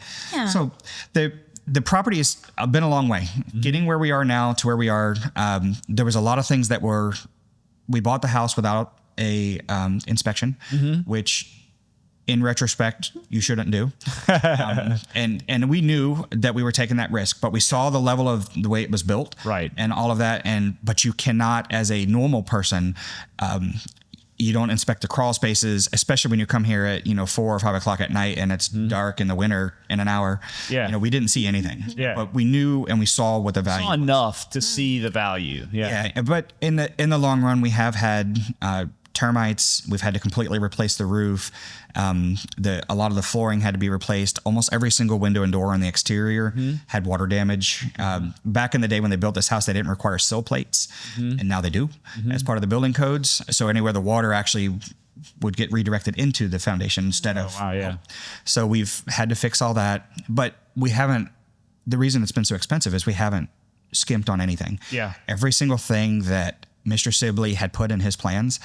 so the property has been a long way. Getting where we are now to where we are, there was a lot of things that we bought the house without a inspection, which in retrospect you shouldn't do. And we knew that we were taking that risk, but we saw the level of the way it was built, and all of that. But you cannot, as a normal person, you don't inspect the crawl spaces, especially when you come here at 4 or 5 o'clock at night and it's dark in the winter in an hour. We didn't see anything. But we knew and we saw what the value. Saw enough to see the value. But in the long run, we have had termites. We've had to completely replace the roof. A lot of the flooring had to be replaced. Almost every single window and door on the exterior had water damage. Back in the day when they built this house, they didn't require sill plates, and now they do as part of the building codes. So anywhere the water actually would get redirected into the foundation instead of. So we've had to fix all that, but we haven't. The reason it's been so expensive is we haven't skimped on anything. Every single thing that Mr. Sibley had put in his plans,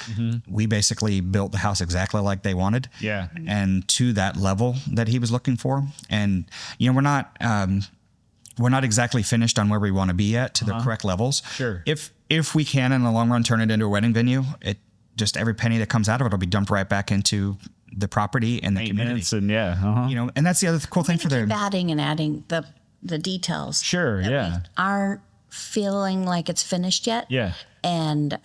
we basically built the house exactly like they wanted. And to that level that he was looking for. And, we're not exactly finished on where we want to be at to the correct levels. If we can in the long run turn it into a wedding venue, just every penny that comes out of it will be dumped right back into the property and the community. And and that's the other cool thing for them. Adding the details. We aren't feeling like it's finished yet. And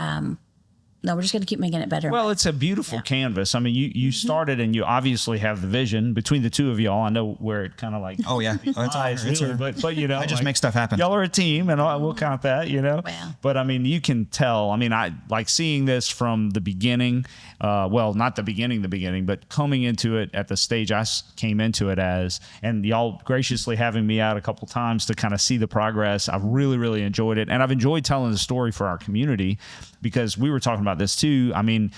no, we're just going to keep making it better. Well, it's a beautiful canvas. I mean, you started and you obviously have the vision between the two of y'all. I know where it kind of like. But I just make stuff happen. Y'all are a team, and we'll count that. Wow. But I mean, you can tell. I mean, I like seeing this from the beginning. Well, not the beginning, but coming into it at the stage I came into it as, and y'all graciously having me out a couple times to kind of see the progress. I've really, really enjoyed it, and I've enjoyed telling the story for our community because we were talking about this too. I mean,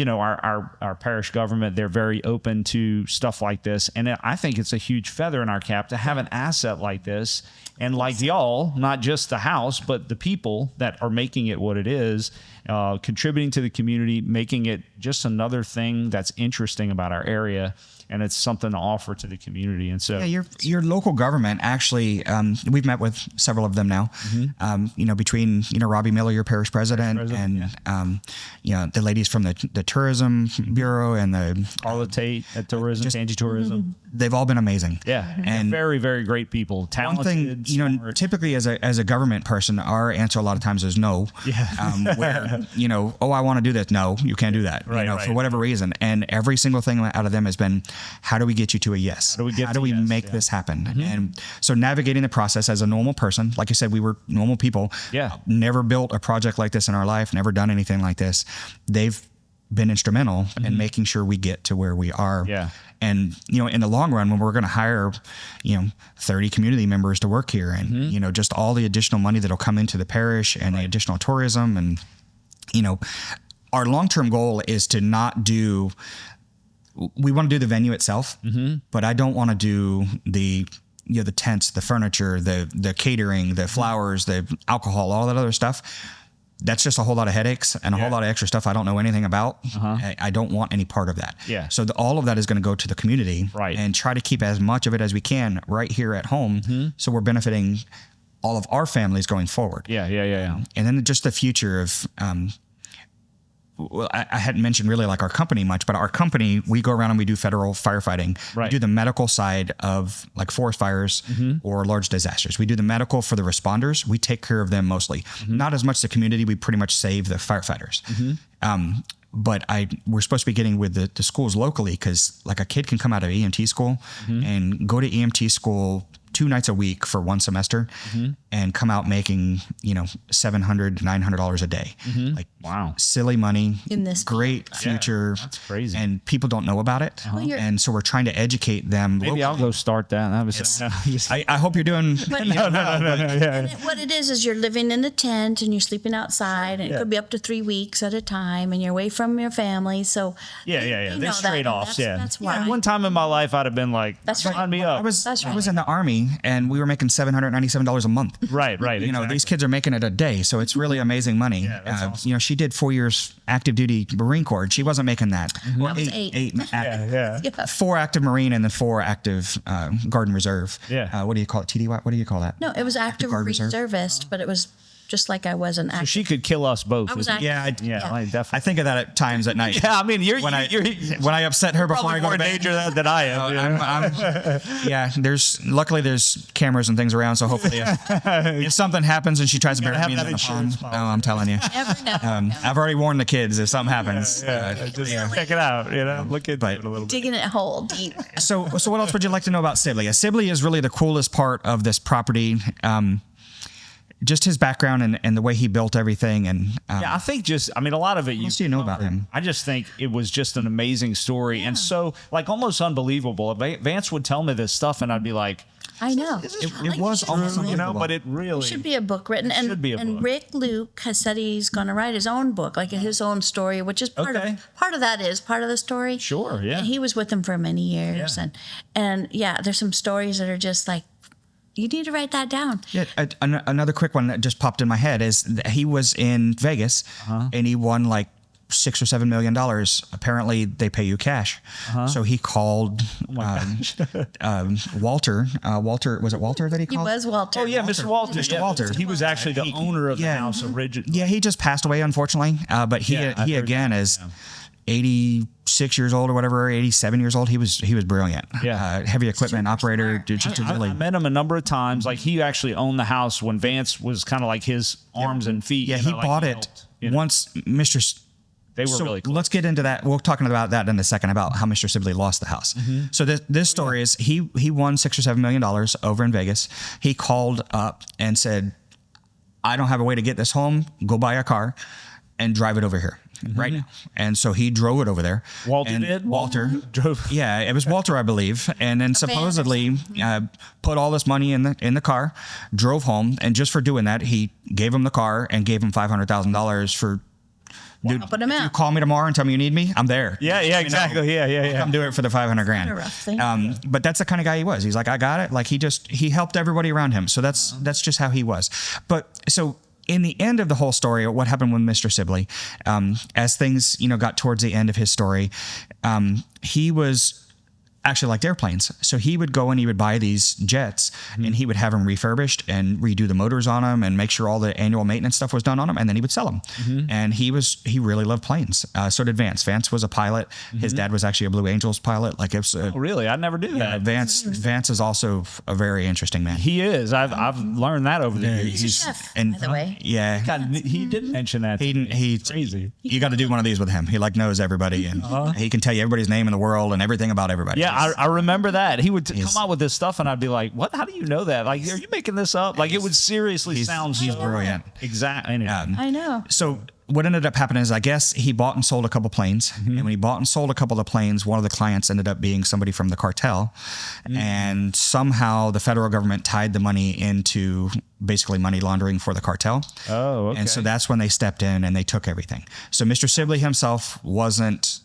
our parish government, they're very open to stuff like this. And I think it's a huge feather in our cap to have an asset like this. And like y'all, not just the house, but the people that are making it what it is, contributing to the community, making it just another thing that's interesting about our area. and it's something to offer to the community. And so your local government actually, we've met with several of them now, between, Robbie Miller, your parish president, and, the ladies from the Tourism Bureau and the Carla Tate at Tourism, Tangi Tourism. They've all been amazing. Yeah. And very, very great people. Talented, one thing, smart. typically as a government person, our answer a lot of times is no. Yeah. Where, I want to do this. No, you can't do that. Right. For whatever reason. And every single thing out of them has been, how do we get you to a yes? How do we make this happen? And so navigating the process as a normal person, like I said, we were normal people. Yeah. Never built a project like this in our life, never done anything like this. They've been instrumental in making sure we get to where we are. Yeah. And, in the long run, when we're going to hire, 30 community members to work here and, just all the additional money that'll come into the parish and the additional tourism and, our long-term goal is to not do, we want to do the venue itself, but I don't want to do the tents, the furniture, the catering, the flowers, the alcohol, all that other stuff. That's just a whole lot of headaches and a whole lot of extra stuff I don't know anything about. I don't want any part of that. Yeah. So all of that is going to go to the community, and try to keep as much of it as we can right here at home. So we're benefiting all of our families going forward. Yeah. And then just the future of, I hadn't mentioned really like our company much, but our company, we go around and we do federal firefighting. Right. We do the medical side of like forest fires or large disasters. We do the medical for the responders. We take care of them mostly. Not as much the community. We pretty much save the firefighters. But we're supposed to be getting with the schools locally, because like a kid can come out of EMT school and go to EMT school 2 nights a week for 1 semester and come out making, $700, $900 a day. Like, wow, silly money in this great future. That's crazy. And people don't know about it. And so we're trying to educate them. Maybe I'll go start that. That was, I hope you're doing. no. What it is you're living in a tent and you're sleeping outside, and it could be up to 3 weeks at a time, and you're away from your family. So yeah. you There's know that, trade-offs. that's why. One time in my life, I'd have been like, That's right. sign me up. I was in the Army, and we were making $797 a month. Right. Exactly. These kids are making it a day, so it's really amazing money. Yeah, that's awesome. She did 4 years active duty Marine Corps, and she wasn't making that. That was eight. Yeah. 4 active Marine and then 4 active Guard and Reserve. Yeah. What do you call it? TDY? What do you call that? No, it was active Guard Reserve. reservist, but it was just like I was an So active. she could kill us both. I was isn't it? active. I definitely. I think of that at times at night. Yeah, I mean, you're when you're I upset her before I probably go more to in bed. danger than I am. Luckily there's cameras and things around, so hopefully if something happens and she tries to bury me in the pond, I'm telling you. Every now and then. I've already warned the kids if something happens. Just check it out. Look into it a little bit. Digging it hole deep. So what else would you like to know about Sibley? Sibley is really the coolest part of this property. Just his background and the way he built everything. And I think a lot of it. What else do you know about him? I just think it was just an amazing story, and so like almost unbelievable. Vance would tell me this stuff, and I'd be like, I know. It was almost unbelievable. but it really should be a book written. And, should be a and book. Rick Luke has said he's going to write his own book, like his own story, which is part Okay. of that is part of the story. Sure, yeah. And he was with them for many years, and there's some stories that are just like, you need to write that down. Yeah, another quick one that just popped in my head is that he was in Vegas and he won like $6 or $7 million. Apparently, they pay you cash. So he called Walter. Walter, was it Walter that he He called? was Walter. Oh yeah, Mr. Walter. Mr. Walter. He was actually the owner of the house originally. Yeah, he just passed away, unfortunately. But he again is 86 years old or whatever, 87 years old. He was brilliant. Yeah. Heavy equipment operator. I met him a number of times. Like he actually owned the house when Vance was kind of like his arms and feet. Yeah, he bought it once Mr. They were really close. Let's get into that. We'll talk about that in a second about how Mr. Sibley lost the house. So this story is he won $6 or $7 million over in Vegas. He called up and said, I don't have a way to get this home. Go buy a car and drive it over here right now. And so he drove it over there. Walter drove. Yeah, it was Walter, I believe. And then supposedly put all this money in the car, drove home. And just for doing that, he gave him the car and gave him $500,000 for, dude, Helping him if you out. call me tomorrow and tell me you need me, I'm there. Yeah, exactly. Yeah. Come do it for the $500,000. What a rough thing. But that's the kind of guy he was. He's like, I got it. Like he helped everybody around him. So that's just how he was. But so in the end of the whole story, what happened with Mr. Sibley, as things, got towards the end of his story, he was actually liked airplanes. So he would go and he would buy these jets and he would have them refurbished and redo the motors on them and make sure all the annual maintenance stuff was done on them. And then he would sell them. And he really loved planes. So did Vance. Vance was a pilot. His dad was actually a Blue Angels pilot. Like it was Really? I never knew that. Vance is also a very interesting man. He is. I've learned that over the years. He's a chef, by the way. Yeah. God, he didn't mention that. He's crazy. You got to do one of these with him. He like knows everybody and he can tell you everybody's name in the world and everything about everybody. Yeah, I remember that. He would come out with this stuff and I'd be like, what? How do you know that? Like, are you making this up? Like, it would seriously sound He's brilliant. Exactly. I know. So what ended up happening is I guess he bought and sold a couple planes. And when he bought and sold a couple of planes, one of the clients ended up being somebody from the cartel. And somehow the federal government tied the money into basically money laundering for the cartel. Oh, okay. And so that's when they stepped in and they took everything. So Mr. Sibley himself wasn't...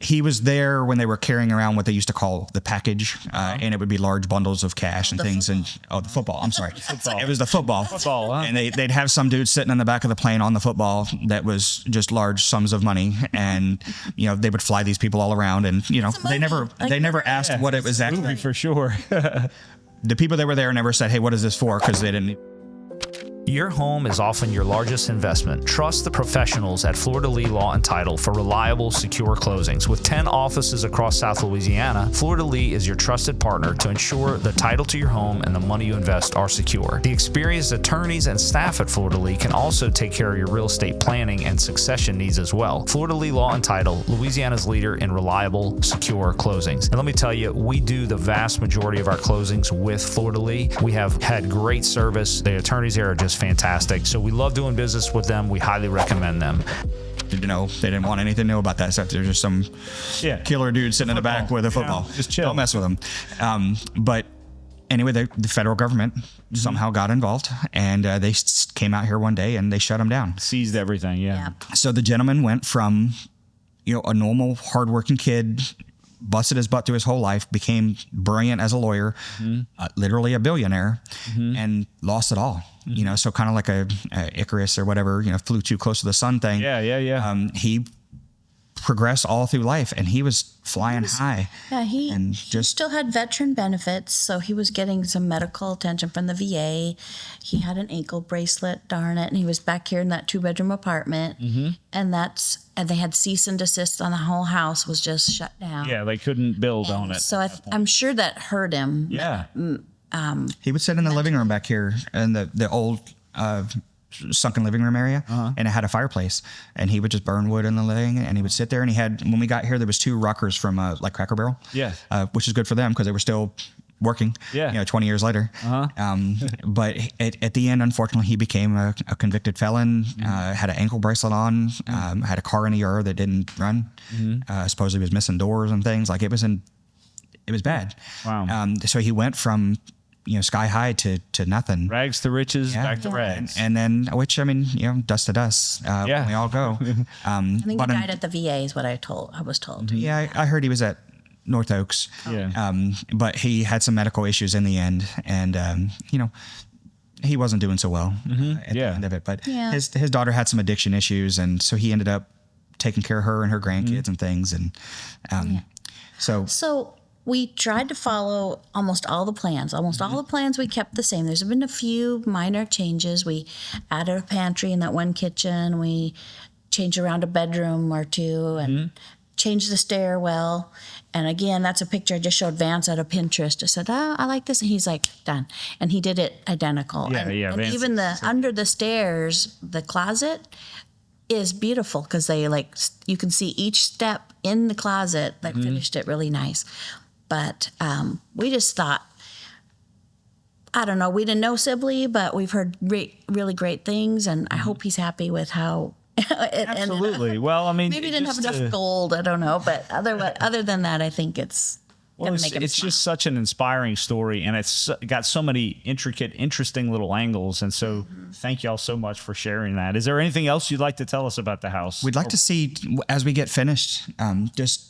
he was there when they were carrying around what they used to call the package, and it would be large bundles of cash and things. Football. And the football. I'm sorry, Football. It was the football. Football, huh? And they'd have some dude sitting in the back of the plane on the football that was just large sums of money, and they would fly these people all around, and they never asked what it was actually For sure. The people that were there never said, "Hey, what is this for?" Because they didn't. Your home is often your largest investment. Trust the professionals at Fleur de Lis Law and Title for reliable, secure closings. With 10 offices across South Louisiana, Fleur de Lis is your trusted partner to ensure the title to your home and the money you invest are secure. The experienced attorneys and staff at Fleur de Lis can also take care of your real estate planning and succession needs as well. Fleur de Lis Law and Title, Louisiana's leader in reliable, secure closings. And let me tell you, we do the vast majority of our closings with Fleur de Lis. We have had great service. The attorneys here are just fantastic. So we love doing business with them. We highly recommend them. They didn't want anything to know about that stuff. There's just some killer dude sitting in the back with a football. Just chill. Don't mess with them. But anyway, the federal government somehow got involved, and they came out here one day and they shut them down. Seized everything. Yeah. So the gentleman went from, a normal, hardworking kid, busted his butt through his whole life, became brilliant as a lawyer, literally a billionaire, and lost it all. So kind of like a Icarus or whatever, flew too close to the sun thing. Yeah. He progressed all through life, and he was flying high. Yeah, he still had veteran benefits, so he was getting some medical attention from the VA. He had an ankle bracelet, darn it, and he was back here in that 2-bedroom apartment, and they had cease and desist on the whole house was just shut down. Yeah, they couldn't build on it. So I'm sure that hurt him. Yeah. He would sit in the living room back here in the old sunken living room area, and it had a fireplace, and he would just burn wood in the living, and he would sit there, and when we got here, there was 2 rockers from like Cracker Barrel, which is good for them because they were still working, 20 years later. But at the end, unfortunately, he became a convicted felon, had an ankle bracelet on, had a car in the yard that didn't run, supposedly was missing doors and things. Like it was bad. Wow. So he went from sky high to nothing. Rags to riches, back to rags. And then, dust to dust. We all go. I think he died at the VA is what I was told. Yeah, I heard he was at North Oaks. Yeah. But he had some medical issues in the end, and he wasn't doing so well at the end of it. But his daughter had some addiction issues, and so he ended up taking care of her and her grandkids and things. And So we tried to follow almost all the plans. Almost all the plans we kept the same. There's been a few minor changes. We added a pantry in that one kitchen. We changed around a bedroom or 2 and changed the stairwell. And again, that's a picture I just showed Vance out of Pinterest. I said, I like this. And he's like, done. And he did it identical. And even the under the stairs, the closet is beautiful because you can see each step in the closet. They finished it really nice. But we just thought, I don't know, we didn't know Sibley, but we've heard really great things, and I hope he's happy with how it Absolutely. ended up. Well, I mean, maybe he didn't have enough gold, I don't know, but other than that, I think it's going to make him smile. Just such an inspiring story, and it's got so many intricate, interesting little angles, and so thank y'all so much for sharing that. Is there anything else you'd like to tell us about the house? We'd like to see, as we get finished, just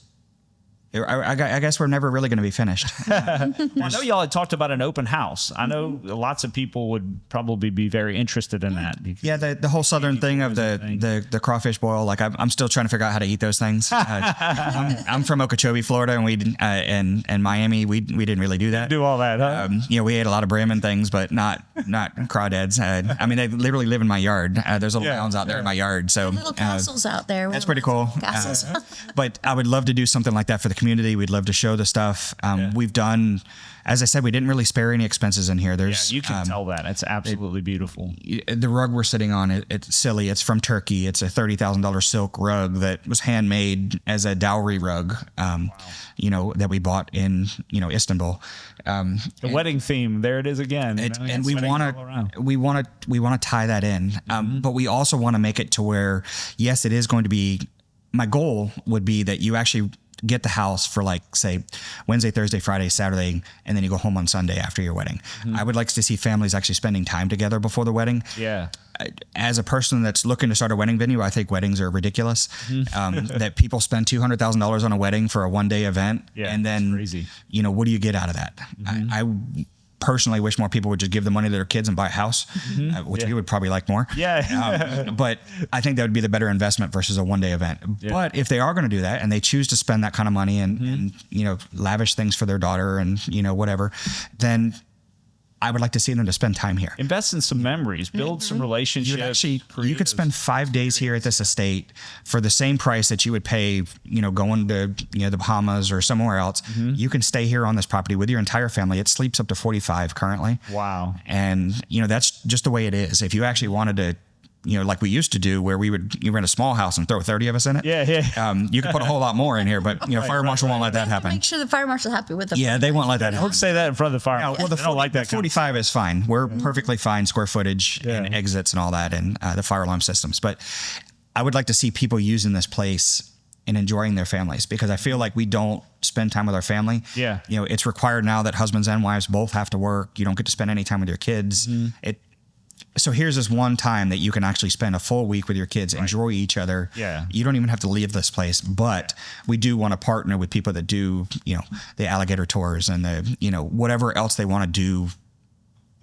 I guess we're never really going to be finished. I know y'all had talked about an open house. I know lots of people would probably be very interested in that. Yeah, the whole southern thing of the crawfish boil. Like I'm still trying to figure out how to eat those things. I'm from Okeechobee, Florida, and we and Miami. We didn't really do that. Do all that, huh? We ate a lot of brim and things, but not crawdads. I mean, they literally live in my yard. There's little mounds out there in my yard. So little castles out there. That's pretty cool. Castles. But I would love to do something like that for the community. We'd love to show the stuff. We've done, as I said, we didn't really spare any expenses in here. There's you can tell that. It's absolutely beautiful. The rug we're sitting on, it's silly. It's from Turkey. It's a $30,000 silk rug that was handmade as a dowry rug. That we bought in Istanbul. The wedding theme, there it is again. And we want to tie that in, but we also want to make it to where, yes, it is going to be. My goal would be that you actually get the house for, like, say, Wednesday, Thursday, Friday, Saturday, and then you go home on Sunday after your wedding. I would like to see families actually spending time together before the wedding. Yeah. As a person that's looking to start a wedding venue, I think weddings are ridiculous. That people spend $200,000 on a wedding for a one-day event, and then crazy. What do you get out of that? I personally wish more people would just give the money to their kids and buy a house, which you would probably like more. But I think that would be the better investment versus a one-day event. But if they are going to do that and they choose to spend that kind of money and lavish things for their daughter and whatever, then I would like to see them to spend time here. Invest in some memories, build some relationships. You could spend 5 days here at this estate for the same price that you would pay, going to the Bahamas or somewhere else. You can stay here on this property with your entire family. It sleeps up to 45 currently. Wow. And that's just the way it is. If you actually wanted to, like we used to do, where you rent a small house and throw 30 of us in it. You could put a whole lot more in here, but fire marshal won't let that happen. Make sure the fire marshal's happy with them. Yeah, they won't let that happen. Don't say that in front of the fire marshal. Well, they don't like that. 45 is fine. We're perfectly fine square footage and exits and all that, and the fire alarm systems. But I would like to see people using this place and enjoying their families, because I feel like we don't spend time with our family. It's required now that husbands and wives both have to work. You don't get to spend any time with your kids. So here's this one time that you can actually spend a full week with your kids, enjoy each other. You don't even have to leave this place, but we do want to partner with people that do, the alligator tours and the, whatever else they want to do.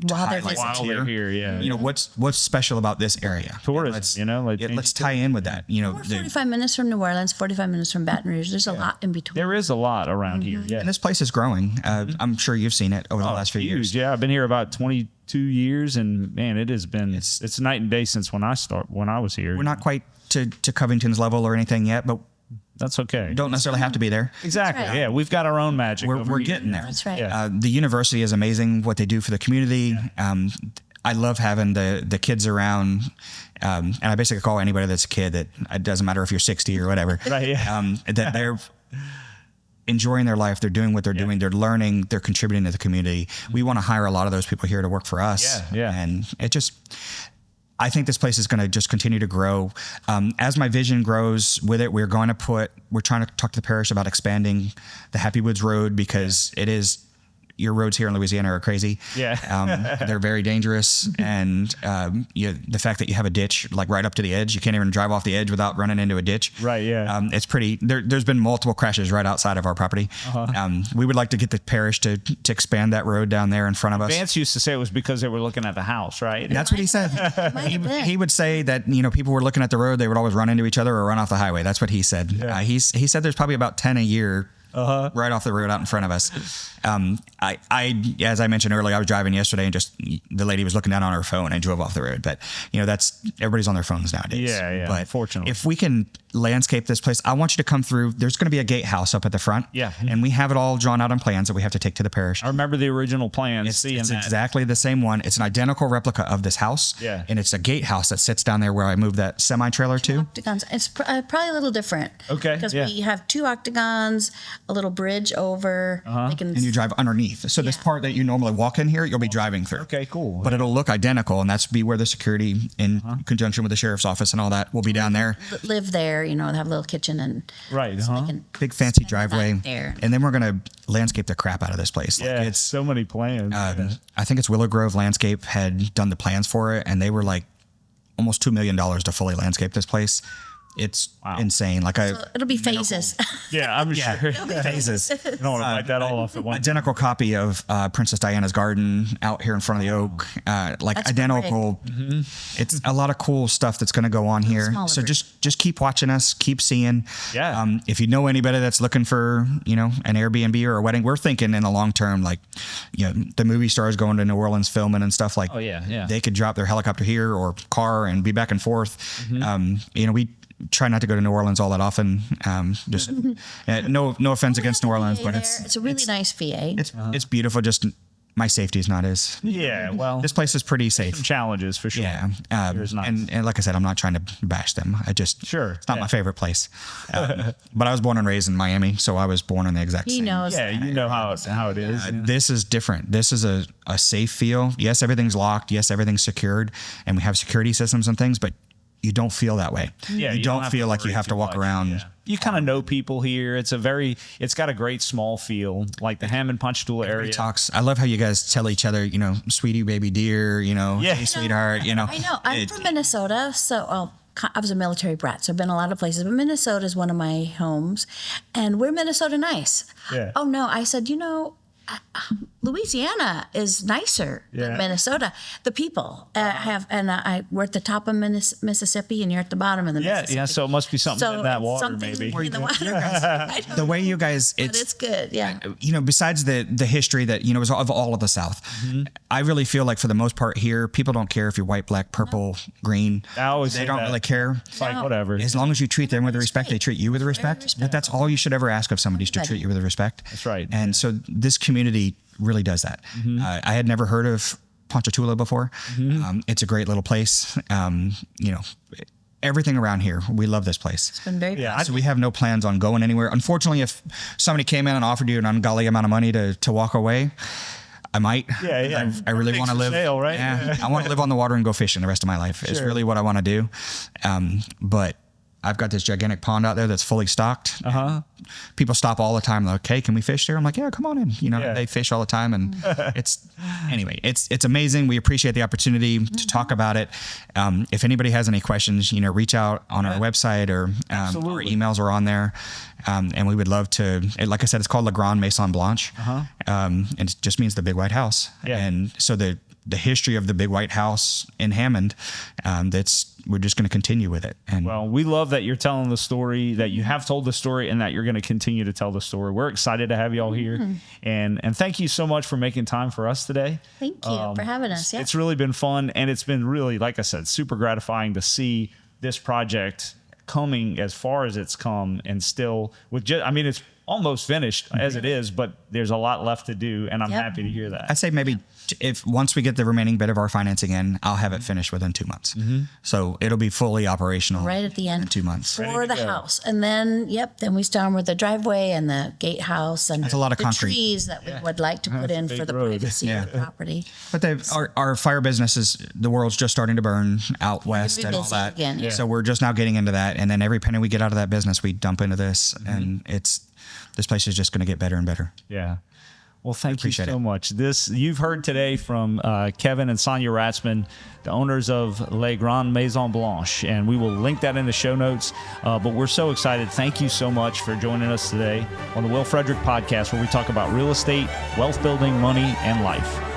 While they're here, What's special about this area? Tourism, let's tie in with that. We're 45 minutes from New Orleans, 45 minutes from Baton Rouge. There's a lot in between. There is a lot around here. Yeah. And this place is growing. I'm sure you've seen it over the last few years. Yeah, I've been here about 22 years, and man, it has been it's night and day since when I was here. We're not quite to Covington's level or anything yet, but that's okay. Don't necessarily have to be there. Exactly. Right. Yeah, we've got our own magic. We're getting there. That's right. The university is amazing. What they do for the community. I love having the kids around. And I basically call anybody that's a kid, that it doesn't matter if you're 60 or whatever. That they're enjoying their life. They're doing what they're doing. They're learning. They're contributing to the community. We want to hire a lot of those people here to work for us. And I think this place is going to just continue to grow. As my vision grows with it, we're trying to talk to the parish about expanding the Happy Woods Road, because it is, your roads here in Louisiana are crazy. They're very dangerous. And the fact that you have a ditch like right up to the edge, you can't even drive off the edge without running into a ditch. It's pretty, there's been multiple crashes right outside of our property. We would like to get the parish to expand that road down there in front of us. Vance used to say it was because they were looking at the house, right? That's what he said. He would say that, people were looking at the road, they would always run into each other or run off the highway. That's what he said. He said there's probably about 10 a year right off the road out in front of us. As I mentioned earlier, I was driving yesterday and just the lady was looking down on her phone and drove off the road. But that's, everybody's on their phones nowadays. But unfortunately, if we can landscape this place, I want you to come through. There's going to be a gatehouse up at the front. And we have it all drawn out on plans that we have to take to the parish. I remember the original plans. It's exactly the same one. It's an identical replica of this house. And it's a gatehouse that sits down there where I moved that semi-trailer to. Octagons. It's probably a little different. Because we have 2 octagons, a little bridge over. And you drive underneath. So this part that you normally walk in here, you'll be driving through. Okay, cool. But it'll look identical, and that's be where the security in conjunction with the sheriff's office and all that will be down there. Live there, they have a little kitchen and big fancy driveway there. And then we're going to landscape the crap out of this place. It's so many plans. I think it's Willow Grove Landscape had done the plans for it, and they were like almost $2 million to fully landscape this place. it's insane. Like it'll be phases. Yeah, I'm sure. Phases. I don't want to bite that all off at once. Identical copy of Princess Diana's garden out here in front of the oak. That's identical. It's a lot of cool stuff that's going to go on here. So just keep watching us, keep seeing. Yeah. If you know anybody that's looking for, an Airbnb or a wedding, we're thinking in the long term, like, the movie stars going to New Orleans filming and stuff, like, they could drop their helicopter here or car and be back and forth. We try not to go to New Orleans all that often. Just no offense against New Orleans, but it's a really nice VA. It's beautiful. Just my safety is not as. Yeah, well, this place is pretty safe. Some challenges for sure. Yeah, nice. and like I said, I'm not trying to bash them. It's not my favorite place. But I was born and raised in Miami, so I was born in the exact same. He knows. Yeah, you know how it is. This is different. This is a safe feel. Yes, everything's locked. Yes, everything's secured, and we have security systems and things, but you don't feel that way. Yeah, you don't feel like you have to walk around. Yeah. You kind of know people here. It's got a great small feel, like the Hammond Ponchatoula area. I love how you guys tell each other, sweetie, baby dear, hey, sweetheart, I know. I'm from Minnesota, so I was a military brat, so I've been a lot of places, but Minnesota is one of my homes, and we're Minnesota nice. Yeah. Oh no, I said, Louisiana is nicer than Minnesota. The people we're at the top of Mississippi, and you're at the bottom of the Mississippi. Yeah. So it must be something in that water, maybe. In the water. The way you guys, it's good. Yeah. Besides the history that was of all of the South, I really feel like for the most part here, people don't care if you're white, black, purple, green. They don't really care. It's like whatever. As long as you treat them with respect, they treat you with respect. That's all you should ever ask of somebody, is to treat you with respect. That's right. And so this community really does that. I had never heard of Ponchatoula before. It's a great little place. Everything around here, we love this place. It's been very So we have no plans on going anywhere. Unfortunately, if somebody came in and offered you an ungodly amount of money to walk away, I might. Yeah. I really want to live. Sale, right? Yeah, I want to live on the water and go fishing the rest of my life. It's really what I want to do. But I've got this gigantic pond out there that's fully stocked. People stop all the time. Like, hey, can we fish there? I'm like, yeah, come on in. They fish all the time, and it's amazing. We appreciate the opportunity to talk about it. If anybody has any questions, reach out on our website, or our emails are on there. And we would love to, like I said, it's called the Grand Maison Blanche. And it just means the big white house. Yeah. And so the history of the big white house in Hammond, we're just going to continue with it. And well, we love that you're telling the story, that you have told the story, and that you're going to continue to tell the story. We're excited to have you all here. And thank you so much for making time for us today. Thank you for having us. Yeah. It's really been fun, and it's been really, like I said, super gratifying to see this project coming as far as it's come, and still with it's almost finished as it is, but there's a lot left to do, and I'm happy to hear that. I'd say maybe if once we get the remaining bit of our financing in, I'll have it finished within 2 months. So it'll be fully operational right at the end in 2 months for the house, and then then we start with the driveway and the gatehouse, and that's a lot of the concrete trees that we would like to put in for the privacy of the property. But our fire business is, the world's just starting to burn out west and all that. Again. So we're just now getting into that, and then every penny we get out of that business, we dump into this, and this place is just going to get better and better. Yeah. Well, thank you so much. You've heard today from Kevin and Sonya Ratzman, the owners of Le Grand Maison Blanche, and we will link that in the show notes. But we're so excited. Thank you so much for joining us today on the Will Frederick Podcast, where we talk about real estate, wealth building, money, and life.